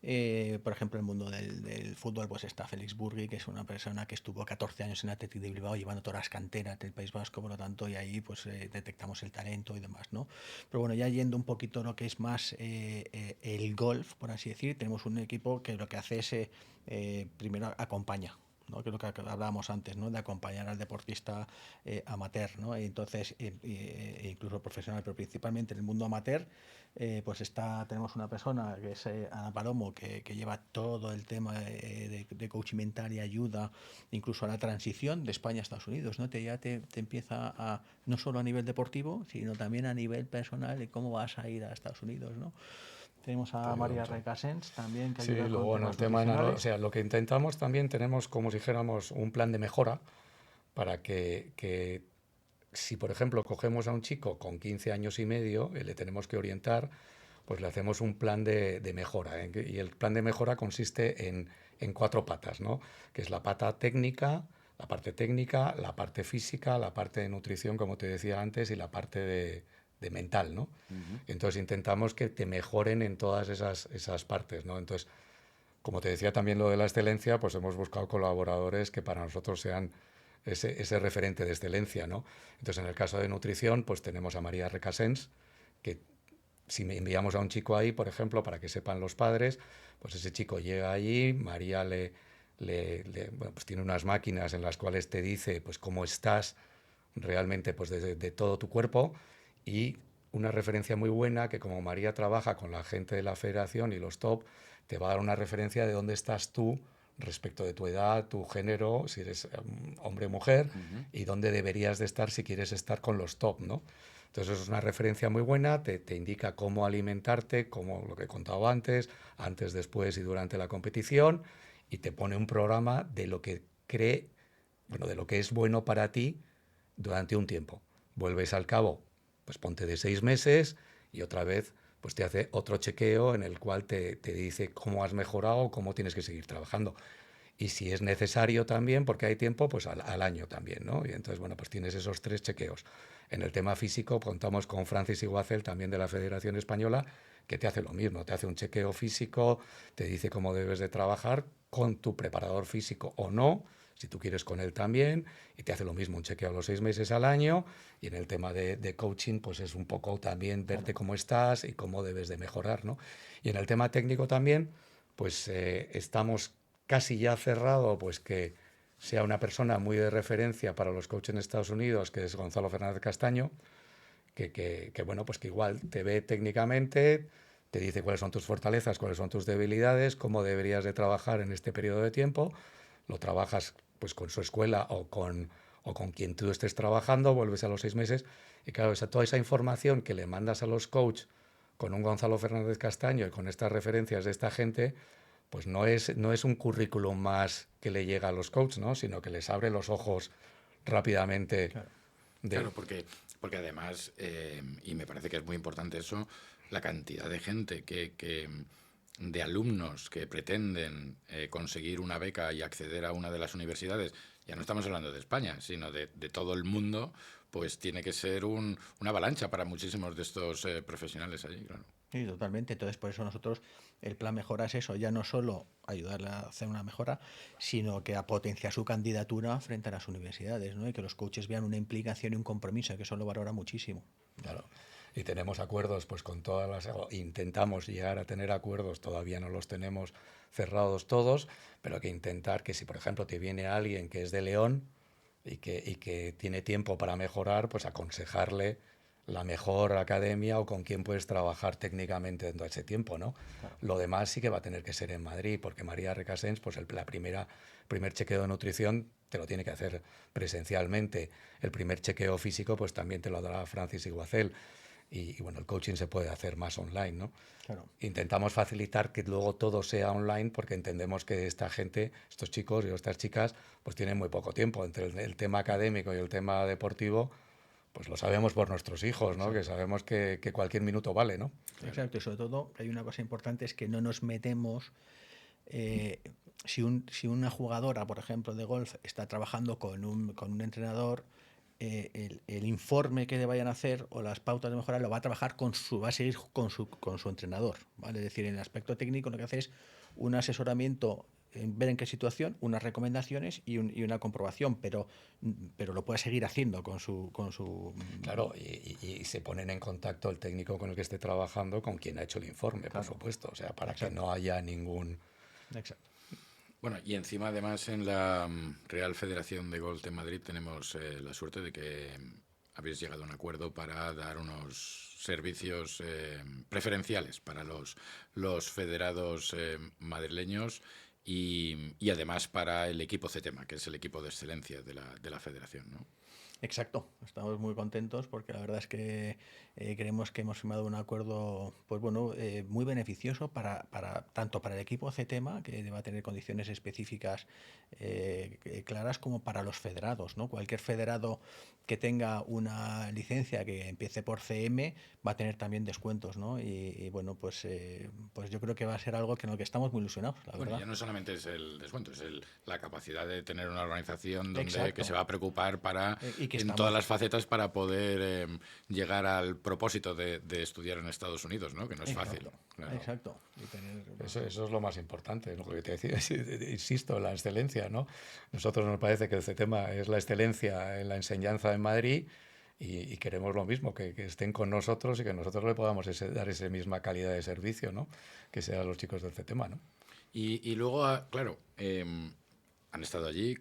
Por ejemplo, en el mundo del fútbol, pues está Félix Burgui, que es una persona que estuvo 14 años en Athletic de Bilbao llevando todas las canteras del País Vasco, por lo tanto, y ahí pues detectamos el talento y demás, ¿no? Pero bueno, ya yendo un poquito a lo que es más el golf, por así decir, tenemos un equipo que lo que hace es primero acompaña, ¿no? Que es lo que hablábamos antes, ¿no? De acompañar al deportista amateur, ¿no? Y entonces, incluso profesional, pero principalmente en el mundo amateur, pues tenemos una persona que es Ana Palomo, que lleva todo el tema de coaching mental y ayuda incluso a la transición de España a Estados Unidos, ¿no? Ya te empieza a, no solo a nivel deportivo, sino también a nivel personal de cómo vas a ir a Estados Unidos, ¿no? Tenemos a María Recasens también, que Sí, ayuda con luego en el temas tema, o nutricionales. sea, lo que intentamos también tenemos, como si dijéramos, un plan de mejora para que si, por ejemplo, cogemos a un chico con 15 años y medio y le tenemos que orientar, pues le hacemos un plan de mejora. Y el plan de mejora consiste en cuatro patas, ¿no? Que es la pata técnica, la parte técnica, la parte física, la parte de nutrición, como te decía antes, y la parte de mental, ¿no? Entonces intentamos que te mejoren en todas esas partes, ¿no? Entonces, como te decía también lo de la excelencia, pues hemos buscado colaboradores que para nosotros sean ese referente de excelencia, ¿no? Entonces, en el caso de nutrición, pues tenemos a María Recasens, que si enviamos a un chico ahí, por ejemplo, para que sepan los padres, pues ese chico llega allí, María bueno, pues tiene unas máquinas en las cuales te dice pues cómo estás realmente pues de todo tu cuerpo, y una referencia muy buena que como María trabaja con la gente de la federación y los top, te va a dar una referencia de dónde estás tú respecto de tu edad, tu género, si eres hombre o mujer, y dónde deberías de estar si quieres estar con los top, ¿no? Entonces es una referencia muy buena, te indica cómo alimentarte, como lo que he contado antes, después y durante la competición, y te pone un programa de lo que cree, bueno, de lo que es bueno para ti durante un tiempo. Vuelves al cabo, pues ponte de 6 meses y otra vez pues te hace otro chequeo en el cual te dice cómo has mejorado, cómo tienes que seguir trabajando. Y si es necesario también, porque hay tiempo, pues al año también, ¿no? Y entonces, bueno, pues tienes esos 3 chequeos. En el tema físico contamos con Francis Iguacel, también de la Federación Española, que te hace lo mismo, te hace un chequeo físico, te dice cómo debes de trabajar con tu preparador físico o no, si tú quieres con él también, y te hace lo mismo, un chequeo a los 6 meses al año, y en el tema de coaching, pues es un poco también verte cómo estás y cómo debes de mejorar, ¿no? Y en el tema técnico también, pues estamos casi ya cerrado, pues que sea una persona muy de referencia para los coaches en Estados Unidos, que es Gonzalo Fernández Castaño, bueno, pues que igual te ve técnicamente, te dice cuáles son tus fortalezas, cuáles son tus debilidades, cómo deberías de trabajar en este periodo de tiempo, lo trabajas pues con su escuela o con quien tú estés trabajando, vuelves a los 6 meses, y claro, toda esa información que le mandas a los coaches con un Gonzalo Fernández Castaño y con estas referencias de esta gente, pues no es un currículum más que le llega a los coaches, ¿no? Sino que les abre los ojos rápidamente. Claro. Claro, porque además, y me parece que es muy importante eso, la cantidad de gente de alumnos que pretenden conseguir una beca y acceder a una de las universidades, ya no estamos hablando de España, sino de todo el mundo, pues tiene que ser una avalancha para muchísimos de estos profesionales allí, claro. Sí, totalmente. Entonces, por eso nosotros, el plan mejora es eso, ya no solo ayudarle a hacer una mejora, sino que a potenciar su candidatura frente a las universidades, ¿no? Y que los coaches vean una implicación y un compromiso, que eso lo valora muchísimo. Claro. Y tenemos acuerdos pues con todas intentamos llegar a tener acuerdos, todavía no los tenemos cerrados todos, pero que intentar que si por ejemplo te viene alguien que es de León y que tiene tiempo para mejorar, pues aconsejarle la mejor academia o con quién puedes trabajar técnicamente dentro de ese tiempo, ¿no? Claro. Lo demás sí que va a tener que ser en Madrid, porque María Recasens, pues primer chequeo de nutrición te lo tiene que hacer presencialmente. El primer chequeo físico, pues también te lo dará Francis Iguacel. Y bueno, el coaching se puede hacer más online, ¿no? Claro. Intentamos facilitar que luego todo sea online porque entendemos que esta gente, estos chicos y estas chicas, pues tienen muy poco tiempo. Entre el tema académico y el tema deportivo, pues lo sabemos por nuestros hijos, ¿no? Que sabemos que cualquier minuto vale, ¿no? Exacto, y sobre todo hay una cosa importante, es que no nos metemos. eh, si una jugadora, por ejemplo, de golf está trabajando con un entrenador, el informe que le vayan a hacer o las pautas de mejora lo va a trabajar va a seguir con su entrenador, ¿vale? Es decir, en el aspecto técnico lo que hace es un asesoramiento, ver en qué situación, unas recomendaciones y una comprobación, pero lo puede seguir haciendo con su. Claro, y se ponen en contacto el técnico con el que esté trabajando con quien ha hecho el informe, por Claro. supuesto. O sea, para que Exacto. no haya ningún... Exacto. Bueno, y encima además en la Real Federación de Golf de Madrid tenemos la suerte de que habéis llegado a un acuerdo para dar unos servicios preferenciales para los federados madrileños y además para el equipo CETEMA, que es el equipo de excelencia de la federación, ¿no? Exacto, estamos muy contentos porque la verdad es que creemos que hemos firmado un acuerdo, pues bueno, muy beneficioso tanto para el equipo CETEMA, que va a tener condiciones específicas claras, como para los federados, ¿no? Cualquier federado que tenga una licencia que empiece por CM va a tener también descuentos, ¿no? Y bueno, pues yo creo que va a ser algo que en lo que estamos muy ilusionados, la Bueno, verdad. ya no solamente es el descuento, es la capacidad de tener una organización donde que Exacto. se va a preocupar Y que en todas estamos. las facetas para poder llegar al propósito de estudiar en Estados Unidos, ¿no? Que no es fácil. Exacto, Claro. exacto. Y tener. Eso es lo más importante, ¿no? Lo que te decía, insisto, la excelencia, ¿no? Nosotros nos parece que el tema es la excelencia en la enseñanza en Madrid y queremos lo mismo, que estén con nosotros y que nosotros le podamos dar esa misma calidad de servicio, ¿no? Que sean los chicos del CETEMA, ¿no? Y luego, claro, han estado allí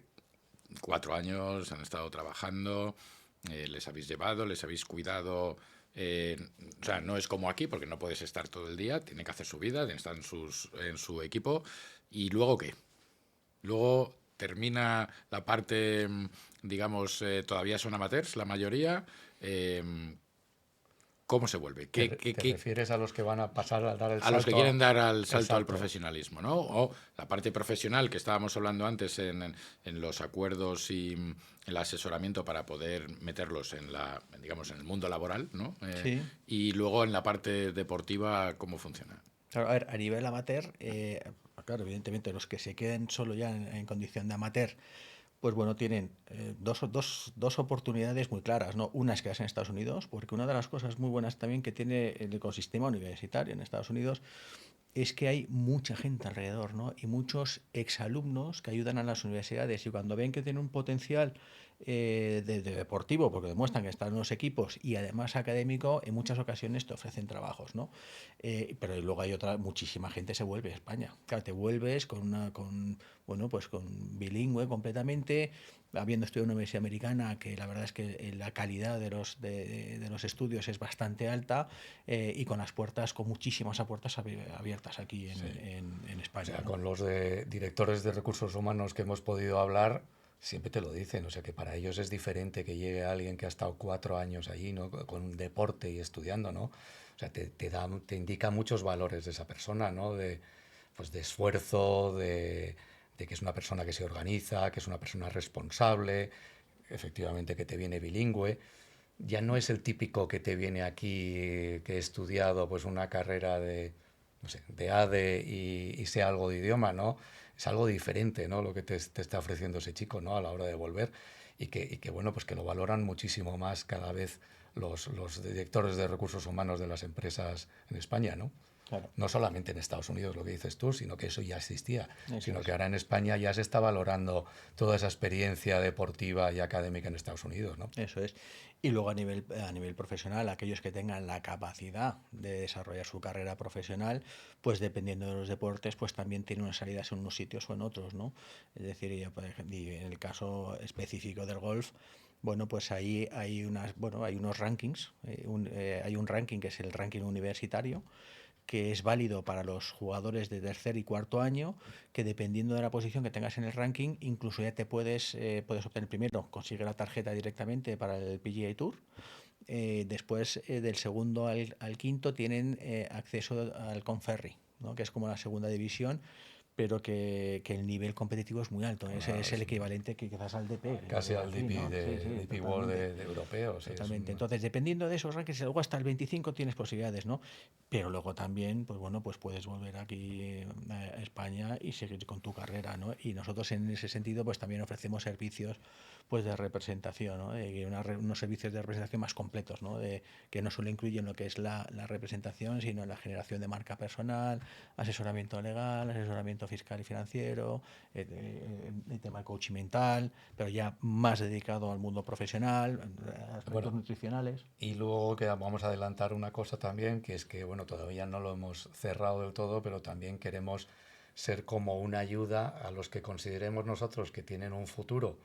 4 años, han estado trabajando, les habéis llevado, les habéis cuidado. O sea, no es como aquí, porque no puedes estar todo el día, tienen que hacer su vida, tienen que estar en su equipo. ¿Y luego qué? Luego termina la parte, digamos, todavía son amateurs la mayoría. ¿Cómo se vuelve? Te refieres a los que van a pasar a dar el A los que salto quieren dar al el salto al salto. profesionalismo, ¿no? O la parte profesional que estábamos hablando antes en los acuerdos y el asesoramiento para poder meterlos digamos, en el mundo laboral, ¿no? Sí. Y luego en la parte deportiva, ¿cómo funciona? Claro, a ver, a nivel amateur, claro, evidentemente los que se queden solo ya en condición de amateur, pues bueno, tienen dos oportunidades muy claras, ¿no? Una es quedarse en Estados Unidos, porque una de las cosas muy buenas también que tiene el ecosistema universitario en Estados Unidos es que hay mucha gente alrededor, ¿no? Y muchos exalumnos que ayudan a las universidades, y cuando ven que tienen un potencial de deportivo, porque demuestran que están en los equipos, y además académico, en muchas ocasiones te ofrecen trabajos, ¿no? Pero luego hay muchísima gente se vuelve a España. Claro, te vuelves bueno, pues con bilingüe completamente, habiendo estudiado en una universidad americana, que la verdad es que la calidad de los estudios es bastante alta, y con las puertas, con muchísimas puertas abiertas aquí en O España, sea, ¿no? con los directores de recursos humanos que hemos podido hablar, siempre te lo dicen. O sea, que para ellos es diferente que llegue alguien que ha estado 4 años allí, ¿no? Con un deporte y estudiando, ¿no? O sea, te indica muchos valores de esa persona, ¿no? Pues de esfuerzo, de que es una persona que se organiza, que es una persona responsable, efectivamente que te viene bilingüe. Ya no es el típico que te viene aquí, que he estudiado pues una carrera de, no sé, de ADE y sea algo de idioma, ¿no? Es algo diferente, ¿no? Lo que te está ofreciendo ese chico, ¿no? A la hora de volver y que bueno, pues que lo valoran muchísimo más cada vez los directores de recursos humanos de las empresas en España, ¿no? Claro, No solamente en Estados Unidos, lo que dices tú, sino que eso ya existía, eso sino es. que ahora en España ya se está valorando toda esa experiencia deportiva y académica en Estados Unidos, ¿no? Eso es. Y luego a nivel profesional, aquellos que tengan la capacidad de desarrollar su carrera profesional, pues dependiendo de los deportes, pues también tienen unas salidas en unos sitios o en otros, ¿no? Es decir, y en el caso específico del golf, Bueno, pues ahí hay unos rankings. Hay un ranking que es el ranking universitario, que es válido para los jugadores de tercer y cuarto año, que dependiendo de la posición que tengas en el ranking, incluso ya puedes obtener primero, consigue la tarjeta directamente para el PGA Tour. Después, del segundo al quinto, tienen acceso al Conferry, ¿no? Que es como la segunda división, pero que el nivel competitivo es muy alto. Ese es el equivalente que quizás al DP. Casi al Aquí, DP, ¿no? Sí, sí, DP World totalmente. de europeo. Sí, Totalmente. Entonces, dependiendo de esos rankings, luego hasta el 25 tienes posibilidades, ¿no? Pero luego también, pues bueno, pues puedes volver aquí a España y seguir con tu carrera, ¿no? Y nosotros en ese sentido, pues también ofrecemos servicios, pues de representación, ¿no? Unos servicios de representación más completos, ¿no? Que no solo incluyen lo que es la representación, sino la generación de marca personal, asesoramiento legal, asesoramiento fiscal y financiero, el tema de coaching mental, pero ya más dedicado al mundo profesional, aspectos bueno, nutricionales. y luego que vamos a adelantar una cosa también, que es que, bueno, todavía no lo hemos cerrado del todo, pero también queremos ser como una ayuda a los que consideremos nosotros que tienen un futuro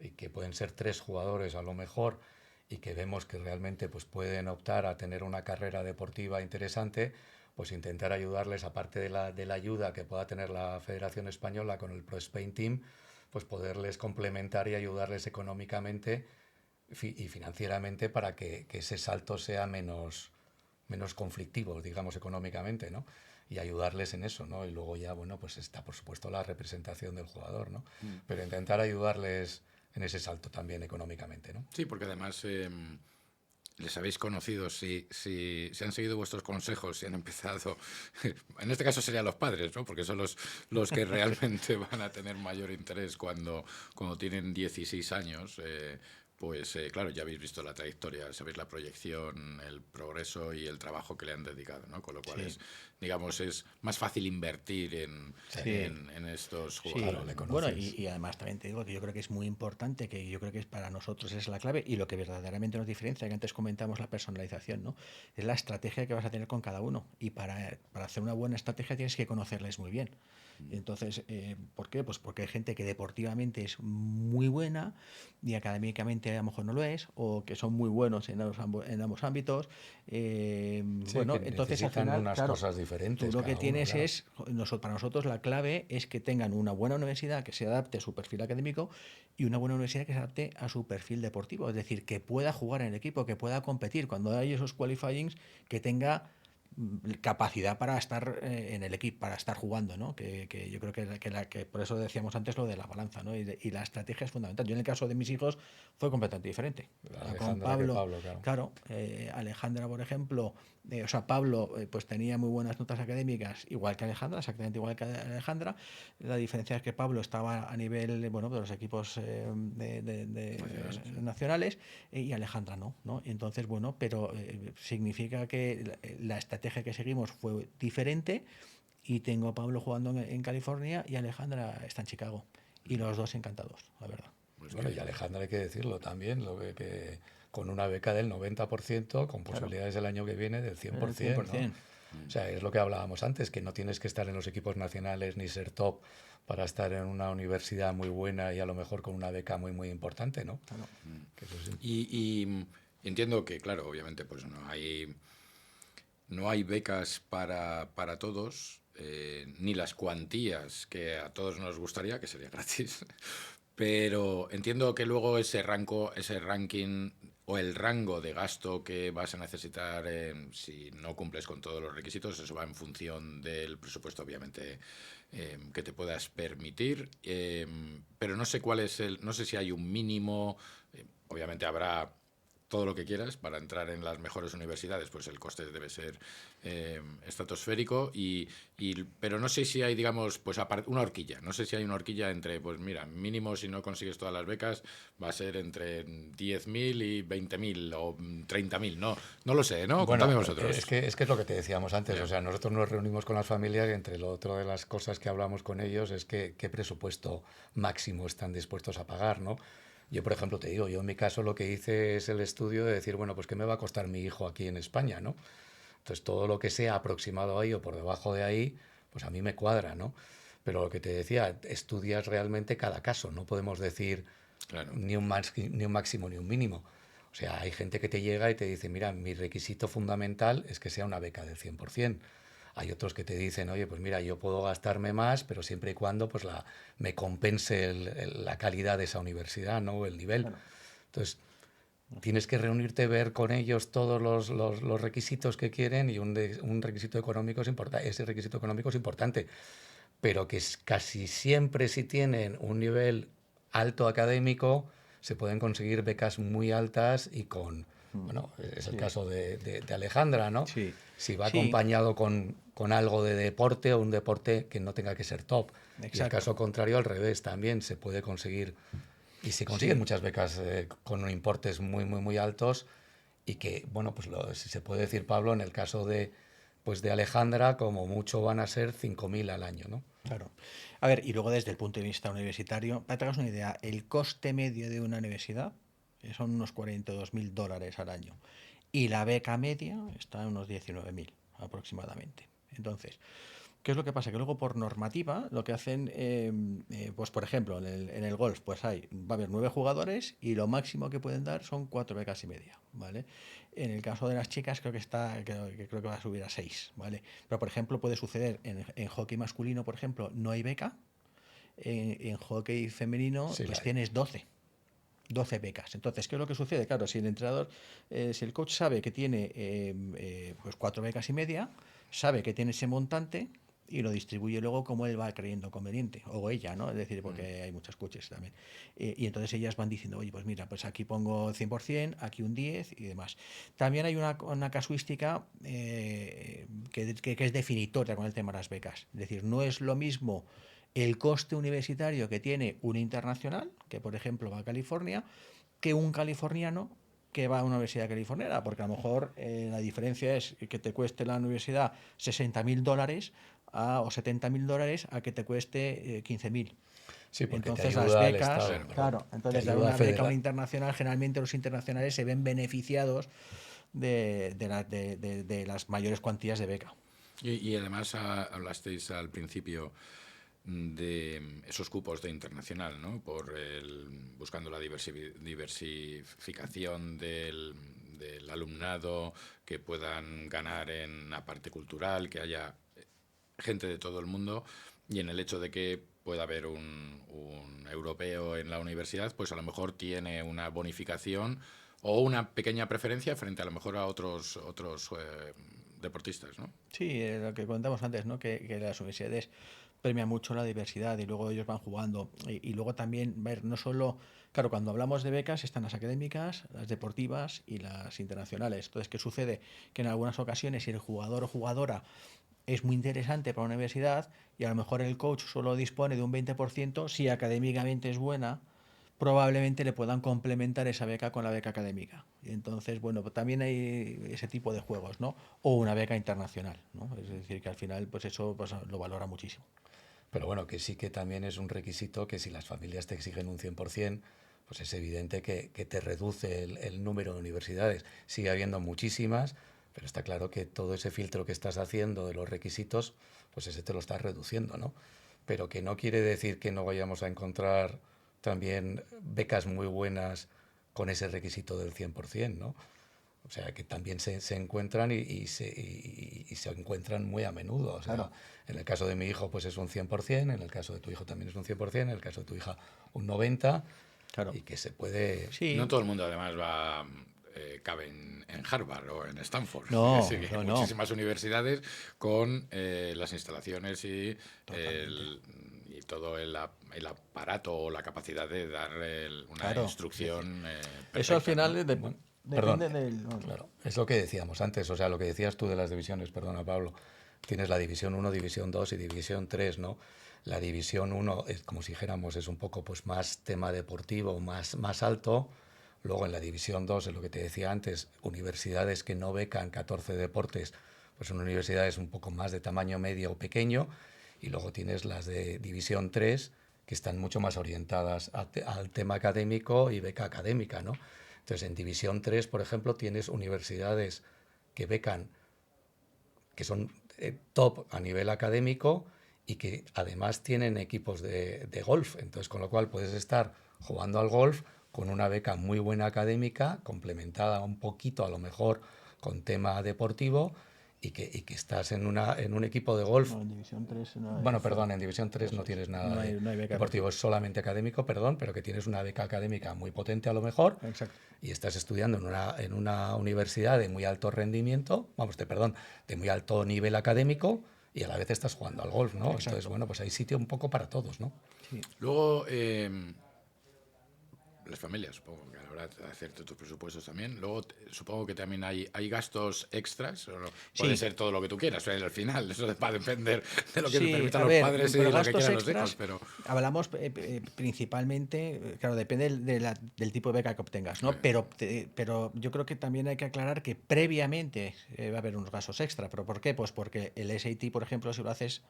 y que pueden ser 3 jugadores a lo mejor y que vemos que realmente pues pueden optar a tener una carrera deportiva interesante, pues intentar ayudarles, aparte de la ayuda que pueda tener la Federación Española con el Pro Spain Team, pues poderles complementar y ayudarles económicamente y financieramente para que ese salto sea menos conflictivo, digamos, económicamente, ¿no? Y ayudarles en eso, ¿no? Y luego ya, bueno, pues está, por supuesto, la representación del jugador, ¿no? Pero intentar ayudarles en ese salto también económicamente, ¿no? Sí, porque además les habéis conocido, si han seguido vuestros consejos, si han empezado, en este caso serían los padres, ¿no? Porque son los que realmente van a tener mayor interés cuando tienen 16 años. Pues claro, ya habéis visto la trayectoria, sabéis la proyección, el progreso y el trabajo que le han dedicado, ¿no? Con lo cual Sí. digamos, es más fácil invertir Sí. en estos Sí, Claro, jugadores, le ¿no? bueno, conoces. y además también te digo que yo creo que es muy importante, que yo creo que es para nosotros es la clave y lo que verdaderamente nos diferencia, que antes comentamos la personalización, ¿no? Es la estrategia que vas a tener con cada uno y para hacer una buena estrategia tienes que conocerles muy bien. Entonces, ¿por qué? Pues porque hay gente que deportivamente es muy buena y académicamente a lo mejor no lo es, o que son muy buenos en ambos ámbitos. Sí, Bueno, que entonces al necesitan final, unas claro, cosas tú diferentes lo que cada uno, tienes claro. es, para nosotros la clave es que tengan una buena universidad que se adapte a su perfil académico y una buena universidad que se adapte a su perfil deportivo, es decir, que pueda jugar en el equipo, que pueda competir cuando hay esos qualifyings, que tenga capacidad para estar en el equipo, para estar jugando, ¿no? Que yo creo que por eso decíamos antes lo de la balanza, ¿no? Y la estrategia es fundamental. Yo en el caso de mis hijos fue completamente diferente. O sea, con Alejandra que Pablo, Pablo, claro. claro, Alejandra, por ejemplo, o sea, Pablo pues tenía muy buenas notas académicas, igual que Alejandra, exactamente igual que Alejandra. La diferencia es que Pablo estaba a nivel, bueno, de los equipos nacionales y Alejandra no, ¿no? Entonces, bueno, pero significa que la estrategia que seguimos fue diferente y tengo a Pablo jugando en California y Alejandra está en Chicago. Y los dos encantados, la verdad. Pues qué Bueno, y bien. Alejandra hay que decirlo también, que con una beca del 90%, con Claro, posibilidades el año que viene del el 100%, ¿no? 100%. O sea, es lo que hablábamos antes, que no tienes que estar en los equipos nacionales ni ser top para estar en una universidad muy buena y a lo mejor con una beca muy, muy importante, ¿no? Claro. Que eso sí. Y entiendo que, claro, obviamente, pues no hay becas para todos, ni las cuantías que a todos nos gustaría, que sería gratis. Pero entiendo que luego ese ranking o el rango de gasto que vas a necesitar si no cumples con todos los requisitos, eso va en función del presupuesto, obviamente, que te puedas permitir. Pero no sé no sé si hay un mínimo. Obviamente habrá todo lo que quieras para entrar en las mejores universidades, pues el coste debe ser estratosférico pero no sé si hay, digamos, pues una horquilla, no sé si hay una horquilla entre, pues mira, mínimo si no consigues todas las becas va a ser entre 10.000 y 20.000 o 30.000, no lo sé, ¿no? Contadme Bueno, vosotros. es que es lo que te decíamos antes, o Ya. sea, nosotros nos reunimos con las familias y entre lo otro de las cosas que hablamos con ellos es que qué presupuesto máximo están dispuestos a pagar, ¿no? Yo, por ejemplo, te digo, yo en mi caso lo que hice es el estudio de decir, bueno, pues qué me va a costar mi hijo aquí en España, ¿no? Entonces, todo lo que sea aproximado ahí o por debajo de ahí, pues a mí me cuadra, ¿no? Pero lo que te decía, estudias realmente cada caso, no podemos decir, Claro. ni un máximo ni un mínimo. O sea, hay gente que te llega y te dice, mira, mi requisito fundamental es que sea una beca del 100%. Hay otros que te dicen, oye, pues mira, yo puedo gastarme más, pero siempre y cuando pues me compense la calidad de esa universidad, ¿no? El nivel. Claro. Entonces, tienes que reunirte, ver con ellos todos los requisitos que quieren y un requisito económico es importante. Ese requisito económico es importante, pero que casi siempre si tienen un nivel alto académico, se pueden conseguir becas muy altas y bueno, es el Sí, caso de Alejandra, ¿no? sí, Si va sí, acompañado con algo de deporte o un deporte que no tenga que ser top. Y el exacto. caso contrario, al revés, también se puede conseguir y se consiguen Sí, muchas becas con importes muy, muy, muy altos y que, bueno, pues si se puede decir, Pablo, en el caso de Alejandra, como mucho van a ser 5.000 al año, ¿no? claro. A ver, y luego desde el punto de vista universitario, para que te hagas una idea, el coste medio de una universidad son unos 42.000 dólares al año. Y la beca media está en unos 19.000 aproximadamente. Entonces, ¿qué es lo que pasa? Que luego por normativa lo que hacen, pues por ejemplo, en el golf, pues va a haber 9 jugadores y lo máximo que pueden dar son 4 becas y media, ¿vale? En el caso de las chicas creo que va a subir a 6, ¿vale? Pero por ejemplo puede suceder en hockey masculino, por ejemplo, no hay beca, en hockey femenino Sí, la pues hay. tienes 12 becas. Entonces, ¿qué es lo que sucede? Claro, si el entrenador, si el coach sabe que tiene pues 4 becas y media, sabe que tiene ese montante y lo distribuye luego como él va creyendo conveniente, o ella, ¿no? Es decir, porque hay muchos coaches también. Y entonces ellas van diciendo, oye, pues mira, pues aquí pongo 100%, aquí un 10 y demás. También hay una casuística que es definitoria con el tema de las becas. Es decir, no es lo mismo el coste universitario que tiene un internacional, que por ejemplo va a California, que un californiano que va a una universidad californiana, porque a lo mejor la diferencia es que te cueste la universidad 60.000 dólares o 70.000 dólares a que te cueste 15.000. Sí, porque te Entonces las ayuda al becas, Estado, Claro. ¿no? claro, Te entonces dar ayuda a una beca a un federar. internacional, generalmente los internacionales se ven beneficiados de las mayores cuantías de beca. Y además hablasteis al principio de esos cupos de internacional, ¿no? Buscando la diversificación del alumnado, que puedan ganar en la parte cultural, que haya gente de todo el mundo, y en el hecho de que pueda haber un europeo en la universidad, pues a lo mejor tiene una bonificación o una pequeña preferencia frente a lo mejor a otros deportistas, ¿no? Sí, lo que contamos antes, ¿no? Que las universidades premian mucho la diversidad y luego ellos van jugando. Y luego también, ver, no solo, claro, cuando hablamos de becas están las académicas, las deportivas y las internacionales. Entonces, ¿qué sucede? Que en algunas ocasiones si el jugador o jugadora es muy interesante para una universidad y a lo mejor el coach solo dispone de un 20%, si académicamente es buena, probablemente le puedan complementar esa beca con la beca académica. Y entonces, bueno, también hay ese tipo de juegos, ¿no? O una beca internacional, ¿no? Es decir, que al final, pues eso pues, lo valora muchísimo. Pero bueno, que sí que también es un requisito que si las familias te exigen un 100%, pues es evidente que te reduce el número de universidades. Sigue habiendo muchísimas, pero está claro que todo ese filtro que estás haciendo de los requisitos, pues ese te lo estás reduciendo, ¿no? Pero que no quiere decir que no vayamos a encontrar también becas muy buenas con ese requisito del 100%, ¿no? O sea, que también se encuentran y se encuentran muy a menudo. O sea, Claro, en el caso de mi hijo, pues es un 100%, en el caso de tu hijo también es un 100%, en el caso de tu hija un 90%, claro. y que se puede... No Sí, todo el mundo además cabe en Harvard o en Stanford. Sí, no, que hay no, no, muchísimas universidades con las instalaciones totalmente. y todo el aparato o la capacidad de dar una Claro, es decir, instrucción eso al perfecta, ¿no? final Bueno, perdón, depende del... no, no. claro, es lo que decíamos antes, o sea, lo que decías tú de las divisiones, perdona Pablo, tienes la división uno, división 2 y división 3, ¿no? La división uno es como si dijéramos, es un poco pues más tema deportivo, más alto. Luego en la división 2 es lo que te decía antes, universidades que no becan 14 deportes, pues son universidades un poco más de tamaño medio o pequeño. Y luego tienes las de división 3 que están mucho más orientadas al tema académico y beca académica, ¿no? Entonces, en División 3, por ejemplo, tienes universidades que becan, que son top a nivel académico y que además tienen equipos de golf. Entonces, con lo cual puedes estar jugando al golf con una beca muy buena académica, complementada un poquito a lo mejor con tema deportivo, y que estás en un equipo de golf. No, en División 3 no Bueno, perdón, en División 3 no tienes nada no hay beca deportivo, es solamente académico, perdón, pero que tienes una beca académica muy potente a lo mejor, Exacto. y estás estudiando en una universidad de muy alto rendimiento, perdón, de muy alto nivel académico, y a la vez estás jugando al golf, ¿no? Exacto. Entonces, bueno, pues hay sitio un poco para todos, ¿no? Sí. Luego, las familias, supongo que a la hora de hacer tus presupuestos también. Luego, supongo que también hay gastos extras. O no, puede Sí. ser todo lo que tú quieras. Al final, eso va a depender de lo que Sí, permitan a los ver, padres y pero lo que gastos quieran los extras, hijos. Pero hablamos principalmente, claro, depende del tipo de beca que obtengas, ¿no? Sí. Pero yo creo que también hay que aclarar que previamente va a haber unos gastos extra. ¿Pero por qué? Pues porque el SAT, por ejemplo, si lo haces,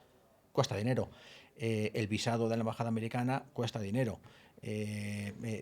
cuesta dinero. El visado de la embajada americana cuesta dinero.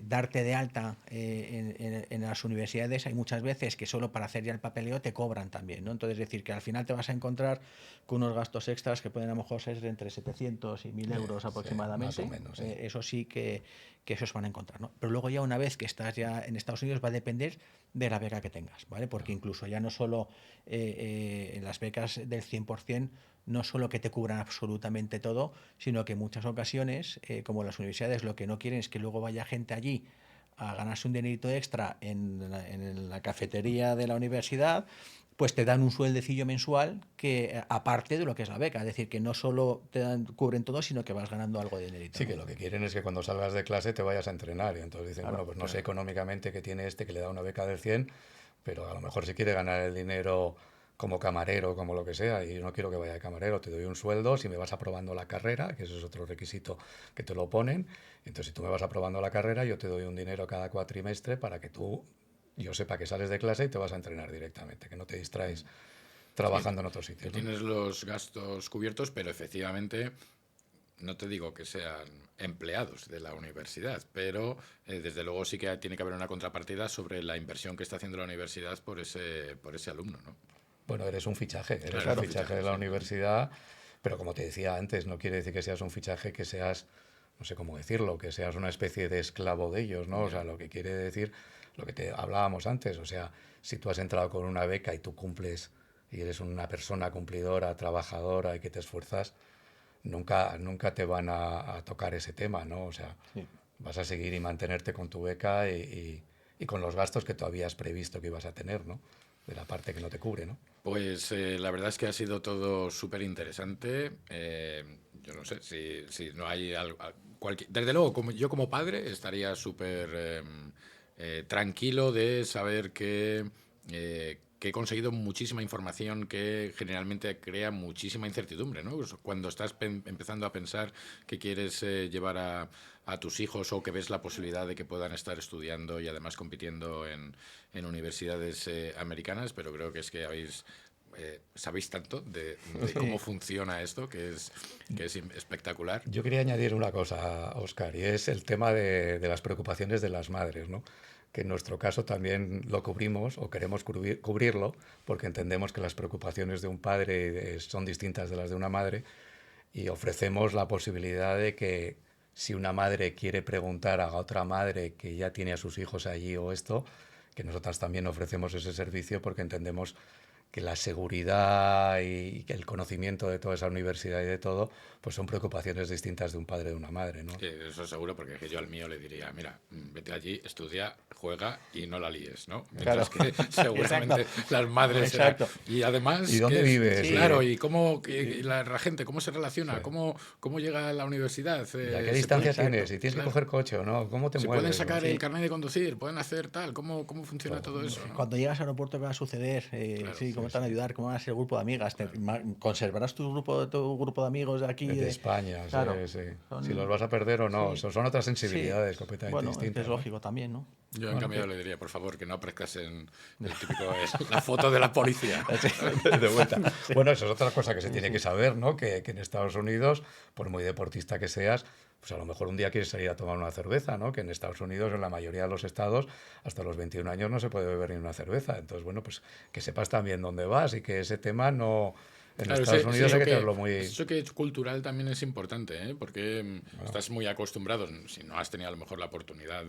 Darte de alta en las universidades hay muchas veces que solo para hacer ya el papeleo te cobran también, ¿no? Entonces, es decir, que al final te vas a encontrar con unos gastos extras que pueden a lo mejor ser de entre 700 y 1000 euros Sí, aproximadamente. más o menos, sí. Eso sí que esos van a encontrar, ¿no? Pero luego ya una vez que estás ya en Estados Unidos va a depender de la beca que tengas, ¿vale? Porque incluso ya no solo las becas del 100%, no solo que te cubran absolutamente todo, sino que en muchas ocasiones, como las universidades lo que no quieren es que luego vaya gente allí a ganarse un dinerito extra en la cafetería de la universidad, pues te dan un sueldecillo mensual que aparte de lo que es la beca, es decir, que no solo cubren todo, sino que vas ganando algo de dinerito. Sí, ¿no? que lo que quieren es que cuando salgas de clase te vayas a entrenar. Y entonces dicen, Claro, bueno, pues no sé económicamente qué tiene este que le da una beca del 100, pero a lo mejor si quiere ganar el dinero como camarero, como lo que sea, y yo no quiero que vaya de camarero, te doy un sueldo si me vas aprobando la carrera, que eso es otro requisito que te lo ponen. Entonces, si tú me vas aprobando la carrera, yo te doy un dinero cada cuatrimestre para que yo sepa que sales de clase y te vas a entrenar directamente, que no te distraes sí, trabajando en otro que sitio, ¿no? tienes los gastos cubiertos, pero efectivamente no te digo que sean empleados de la universidad, pero desde luego sí que tiene que haber una contrapartida sobre la inversión que está haciendo la universidad por ese alumno, ¿no? Bueno, eres un fichaje, eres Claro, un fichaje de la sí. universidad, pero como te decía antes, no quiere decir que seas un fichaje, que seas, no sé cómo decirlo, que seas una especie de esclavo de ellos, ¿no? O sea, lo que quiere decir, lo que te hablábamos antes, o sea, si tú has entrado con una beca y tú cumples y eres una persona cumplidora, trabajadora y que te esfuerzas, nunca te van a tocar ese tema, ¿no? O sea, Sí. vas a seguir y mantenerte con tu beca y con los gastos que tú habías previsto que ibas a tener, ¿no? De la parte que no te cubre, ¿no? Pues la verdad es que ha sido todo súper interesante. Yo no sé si no hay algo. Desde luego, yo como padre estaría súper tranquilo de saber que he conseguido muchísima información que generalmente crea muchísima incertidumbre, ¿no? Pues cuando estás empezando a pensar que quieres llevar a tus hijos o que ves la posibilidad de que puedan estar estudiando y además compitiendo en universidades americanas, pero creo que es que sabéis tanto de cómo funciona esto, que es espectacular. Yo quería añadir una cosa, Oscar, y es el tema de las preocupaciones de las madres, ¿no? Que en nuestro caso también lo cubrimos o queremos cubrirlo porque entendemos que las preocupaciones de un padre son distintas de las de una madre, y ofrecemos la posibilidad de que si una madre quiere preguntar a otra madre que ya tiene a sus hijos allí o esto, que nosotras también ofrecemos ese servicio porque entendemos que la seguridad y que el conocimiento de toda esa universidad y de todo, pues son preocupaciones distintas de un padre y de una madre, ¿no? Sí, eso seguro, porque es que yo al mío le diría, mira, vete allí, estudia, juega y no la líes, ¿no? Mientras Claro. que seguramente las madres serán... Exacto. Y además... ¿Y dónde vives? Claro, y cómo y la gente, cómo se relaciona, Sí. cómo llega a la universidad. ¿Y a qué Se distancia puede- tienes? ¿Y tienes claro. que coger coche o no? ¿Cómo te Se mueves? pueden ¿No? sacar Sí. el carnet de conducir, pueden hacer tal, cómo funciona todo eso, ¿no? Cuando llegas al aeropuerto, ¿qué va a suceder? Claro, Sí, ¿cómo sí, te van a sí. ayudar? ¿Cómo va a ser el grupo de amigas? ¿Conservarás tu grupo de amigos de aquí? De España, Claro. sí, sí. Son- Si los vas a perder o no, sí. son otras Sí. sensibilidades completamente Bueno, es que distintas, es ¿no? lógico también, ¿no? Yo en Bueno, cambio le diría, por favor, que no aparezcas en el típico, la foto de la policía. de vuelta. Bueno, eso es otra cosa que se tiene que saber, ¿no? Que en Estados Unidos, por muy deportista que seas, pues a lo mejor un día quieres salir a tomar una cerveza, ¿no? Que en Estados Unidos, en la mayoría de los estados, hasta los 21 años no se puede beber ni una cerveza. Entonces, bueno, pues que sepas también dónde vas y que ese tema En Claro, Estados Unidos hay que tenerlo muy... eso que es cultural también es importante, ¿eh? Porque estás muy acostumbrado, si no has tenido a lo mejor la oportunidad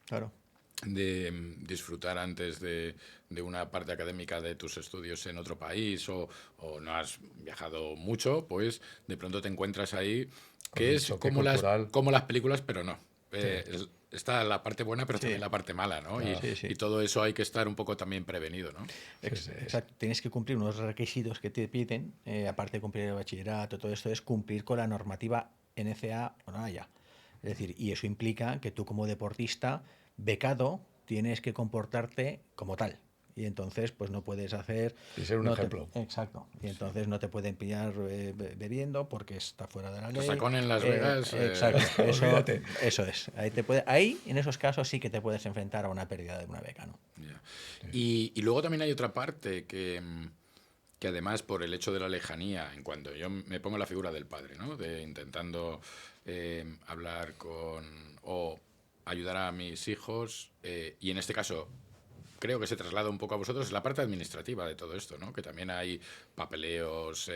Claro. de disfrutar antes de una parte académica de tus estudios en otro país o no has viajado mucho, pues de pronto te encuentras ahí Con que un es choque cultural. como las películas, pero no. Está la parte buena, pero Sí, también la parte mala, ¿no? Claro. sí, sí. Y todo eso hay que estar un poco también prevenido, ¿no? Sí, sí. Exacto. Tienes que cumplir unos requisitos que te piden, aparte de cumplir el bachillerato, todo esto es cumplir con la normativa NCA o NAIA. Es decir, y eso implica que tú como deportista becado tienes que comportarte como tal. Y entonces, pues no puedes hacer... Y ser un no te- ejemplo. exacto. Y entonces no te pueden pillar bebiendo porque está fuera de la ley. Sacón en Las Vegas. Exacto. Olvídate. Eso es. Ahí, en esos casos, sí que te puedes enfrentar a una pérdida de una beca, ¿no? Ya. Y luego también hay otra parte que además por el hecho de la lejanía, en cuanto yo me pongo en la figura del padre, ¿no? De intentando hablar con o ayudar a mis hijos, y en este caso creo que se traslada un poco a vosotros, es la parte administrativa de todo esto, ¿no? Que también hay papeleos,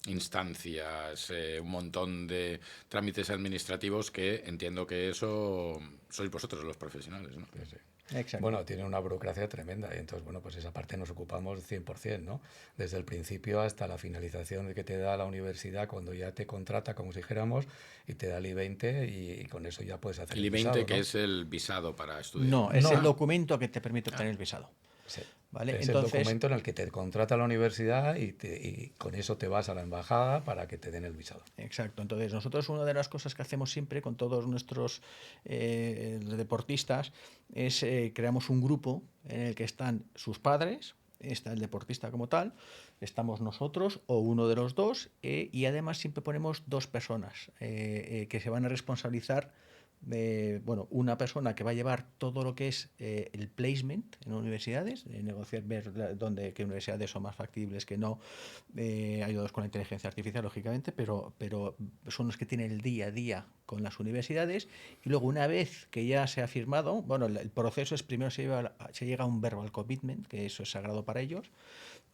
instancias, un montón de trámites administrativos que entiendo que eso sois vosotros los profesionales, ¿no? Sí, sí. Exacto. Bueno, tiene una burocracia tremenda y entonces, bueno, pues esa parte nos ocupamos 100%, ¿no? Desde el principio hasta la finalización que te da la universidad cuando ya te contrata, como si dijéramos, y te da el I-20 y con eso ya puedes hacer El el I-20, visado, que ¿no? es el visado para estudiar. No, es No. el documento que te permite obtener el visado. Sí. ¿Vale? Es el Entonces, documento en el que te contrata la universidad y con eso te vas a la embajada para que te den el visado. exacto. Entonces, nosotros una de las cosas que hacemos siempre con todos nuestros deportistas es creamos un grupo en el que están sus padres, está el deportista como tal, estamos nosotros o uno de los dos, y además siempre ponemos dos personas que se van a responsabilizar bueno, una persona que va a llevar todo lo que es el placement en universidades, negociar, ver qué universidades son más factibles, que no, ayudados con la inteligencia artificial, lógicamente, pero son los que tienen el día a día con las universidades. Y luego, una vez que ya se ha firmado, bueno, el proceso es primero se llega a un verbal commitment, que eso es sagrado para ellos,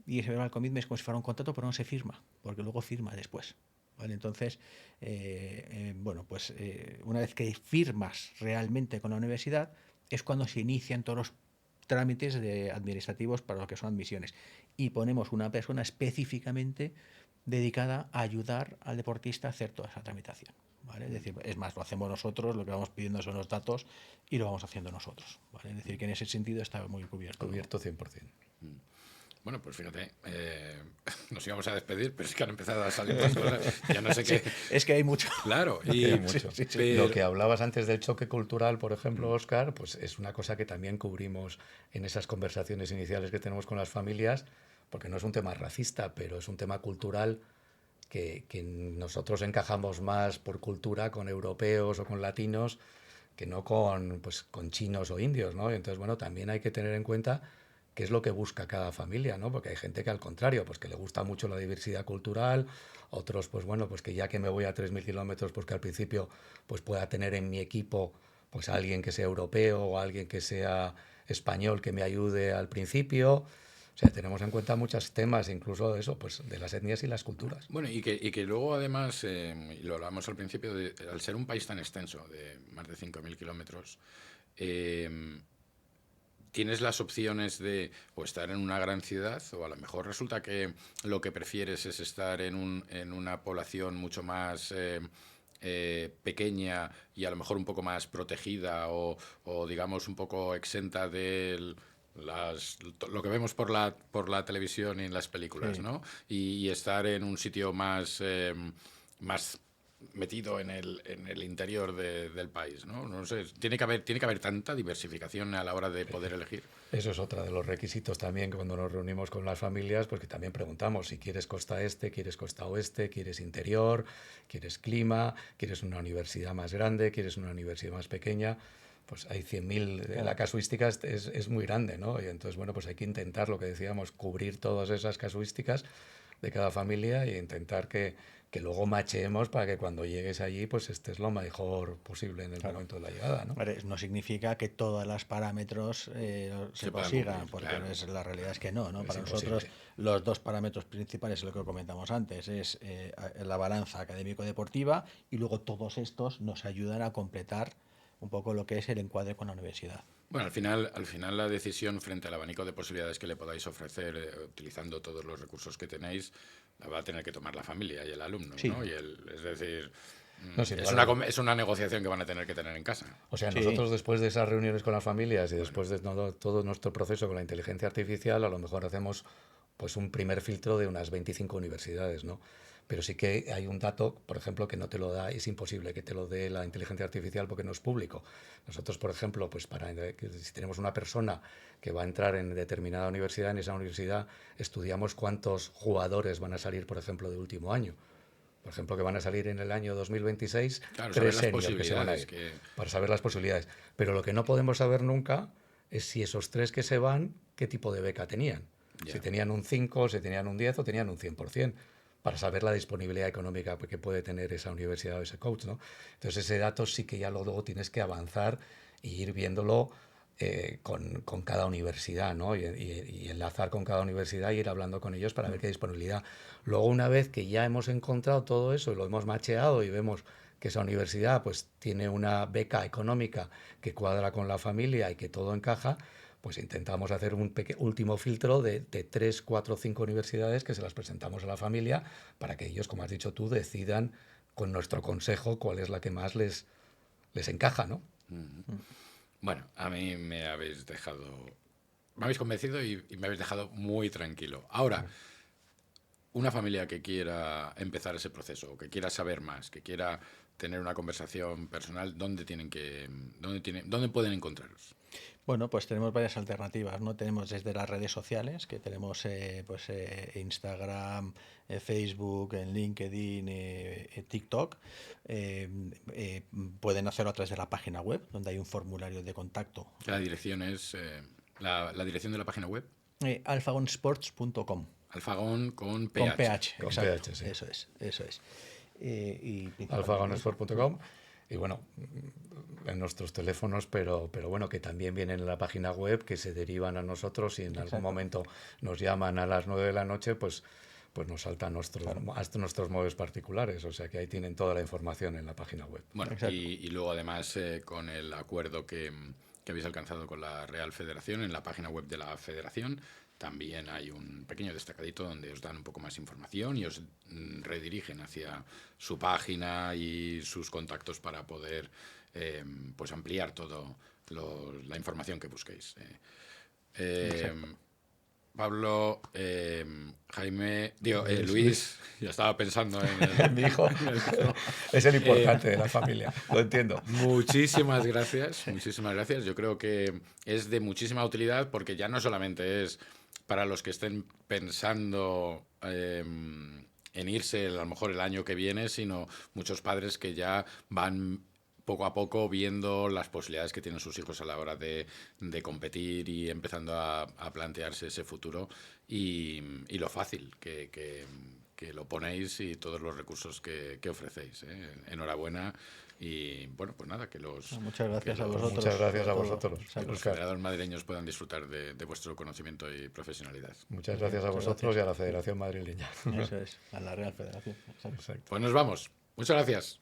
y ese verbal commitment es como si fuera un contrato, pero no se firma, porque luego firma después. ¿Vale? Entonces, bueno, pues una vez que firmas realmente con la universidad, es cuando se inician todos los trámites administrativos para lo que son admisiones. Y ponemos una persona específicamente dedicada a ayudar al deportista a hacer toda esa tramitación. ¿Vale? Es decir, es más, lo hacemos nosotros, lo que vamos pidiendo son los datos y lo vamos haciendo nosotros. ¿Vale? Es decir, que en ese sentido está muy cubierto. Cubierto 100%. Bueno, pues fíjate, nos íbamos a despedir, pero es que han empezado a salir más cosas. Ya no sé qué. Es que hay mucho. Claro, y Hay mucho. pero- Lo que hablabas antes del choque cultural, por ejemplo, Óscar, pues es una cosa que también cubrimos en esas conversaciones iniciales que tenemos con las familias, porque no es un tema racista, pero es un tema cultural que nosotros encajamos más por cultura con europeos o con latinos que no con, pues, con chinos o indios, ¿no? Y entonces, bueno, también hay que tener en cuenta qué es lo que busca cada familia, ¿no? Porque hay gente que al contrario, pues que le gusta mucho la diversidad cultural, otros, pues bueno, pues que ya que me voy a 3.000 kilómetros, pues que al principio pues pueda tener en mi equipo pues alguien que sea europeo o alguien que sea español que me ayude al principio. O sea, tenemos en cuenta muchos temas, incluso eso, pues de las etnias y las culturas. bueno, y que luego además, y lo hablamos al principio, al ser un país tan extenso, de más de 5.000 kilómetros, tienes las opciones de o estar en una gran ciudad o a lo mejor resulta que lo que prefieres es estar en una población mucho más pequeña y a lo mejor un poco más protegida o digamos un poco exenta de lo que vemos por la televisión y en las películas, Sí. ¿no? Y estar en un sitio más, más metido en el interior del país, ¿no? No sé, tiene que haber tanta diversificación a la hora de poder elegir. Eso es otro de los requisitos también que cuando nos reunimos con las familias, pues que también preguntamos si quieres costa este, quieres costa oeste, quieres interior, quieres clima, quieres una universidad más grande, quieres una universidad más pequeña. Pues hay 100.000, la casuística es muy grande, ¿no? Y entonces, bueno, pues hay que intentar, lo que decíamos, cubrir todas esas casuísticas de cada familia e intentar que luego macheemos para que cuando llegues allí pues estés lo mejor posible en el momento de la llegada, ¿no? Vale, no significa que todos los parámetros se puedan consigan, cumplir, porque claro. la realidad es que no, ¿no? Es Para imposible. nosotros los dos parámetros principales, lo que comentamos antes, es la balanza académico-deportiva y luego todos estos nos ayudan a completar un poco lo que es el encuadre con la universidad. Bueno, al final la decisión frente al abanico de posibilidades que le podáis ofrecer, utilizando todos los recursos que tenéis, la va a tener que tomar la familia y el alumno, Sí. ¿no? Es decir, No, sí, es claro. es una negociación que van a tener que tener en casa. O sea, Sí. nosotros después de esas reuniones con las familias y después de todo nuestro proceso con la inteligencia artificial, a lo mejor hacemos pues un primer filtro de unas 25 universidades, ¿no? Pero sí que hay un dato, por ejemplo, que no te lo da, es imposible que te lo dé la inteligencia artificial porque no es público. Nosotros, por ejemplo, pues si tenemos una persona que va a entrar en determinada universidad, en esa universidad estudiamos cuántos jugadores van a salir, por ejemplo, de último año. Por ejemplo, que van a salir en el año 2026 Claro, saber tres las senior que se van a posibilidades ir, para saber las posibilidades. Pero lo que no podemos saber nunca es si esos tres que se van, qué tipo de beca tenían. Ya. Si tenían un 5, si tenían un 10 o tenían un 100%, para saber la disponibilidad económica que puede tener esa universidad o ese coach, ¿no? Entonces ese dato sí que ya luego tienes que avanzar e ir viéndolo con cada universidad, ¿no? Y enlazar con cada universidad y ir hablando con ellos para ver qué disponibilidad. Luego, una vez que ya hemos encontrado todo eso y lo hemos macheado y vemos que esa universidad pues tiene una beca económica que cuadra con la familia y que todo encaja, pues intentamos hacer un último filtro de 3, 4, 5 universidades que se las presentamos a la familia para que ellos, como has dicho tú, decidan con nuestro consejo cuál es la que más les encaja, ¿no? Bueno, a mí me habéis convencido y me habéis dejado muy tranquilo. Ahora, una familia que quiera empezar ese proceso, que quiera saber más, que quiera tener una conversación personal, ¿dónde pueden encontraros? Bueno, pues tenemos varias alternativas, ¿no? Tenemos desde las redes sociales, que tenemos Instagram, Facebook, en LinkedIn, TikTok. Pueden hacerlo a través de la página web, donde hay un formulario de contacto. La dirección es la dirección de la página web. Alfagonsports.com. Alfagón con PH. Con PH, Con exacto. PH, sí. Eso es. Y alfagoneспort.com y bueno, en nuestros teléfonos, pero bueno, que también vienen en la página web, que se derivan a nosotros y en algún momento nos llaman a las 9 de la noche, pues nos saltan hasta nuestros móviles particulares, o sea que ahí tienen toda la información en la página web. Bueno, y luego además con el acuerdo que habéis alcanzado con la Real Federación, en la página web de la Federación también hay un pequeño destacadito donde os dan un poco más información y os redirigen hacia su página y sus contactos para poder pues ampliar todo la información que busquéis. Pablo, Jaime, Luis, ya estaba pensando en Mi hijo es el importante de la familia, lo entiendo. Muchísimas gracias, muchísimas gracias. Yo creo que es de muchísima utilidad porque ya no solamente es para los que estén pensando en irse a lo mejor el año que viene, sino muchos padres que ya van poco a poco viendo las posibilidades que tienen sus hijos a la hora de competir y empezando a plantearse ese futuro y lo fácil que lo ponéis y todos los recursos que ofrecéis. Enhorabuena y bueno, pues nada, muchas gracias a vosotros. Muchas gracias a vosotros. Que los federados madrileños puedan disfrutar de vuestro conocimiento y profesionalidad. Muchas gracias a vosotros y a la Federación Madrileña. Eso es, a la Real Federación. Exacto. Pues nos vamos. Muchas gracias.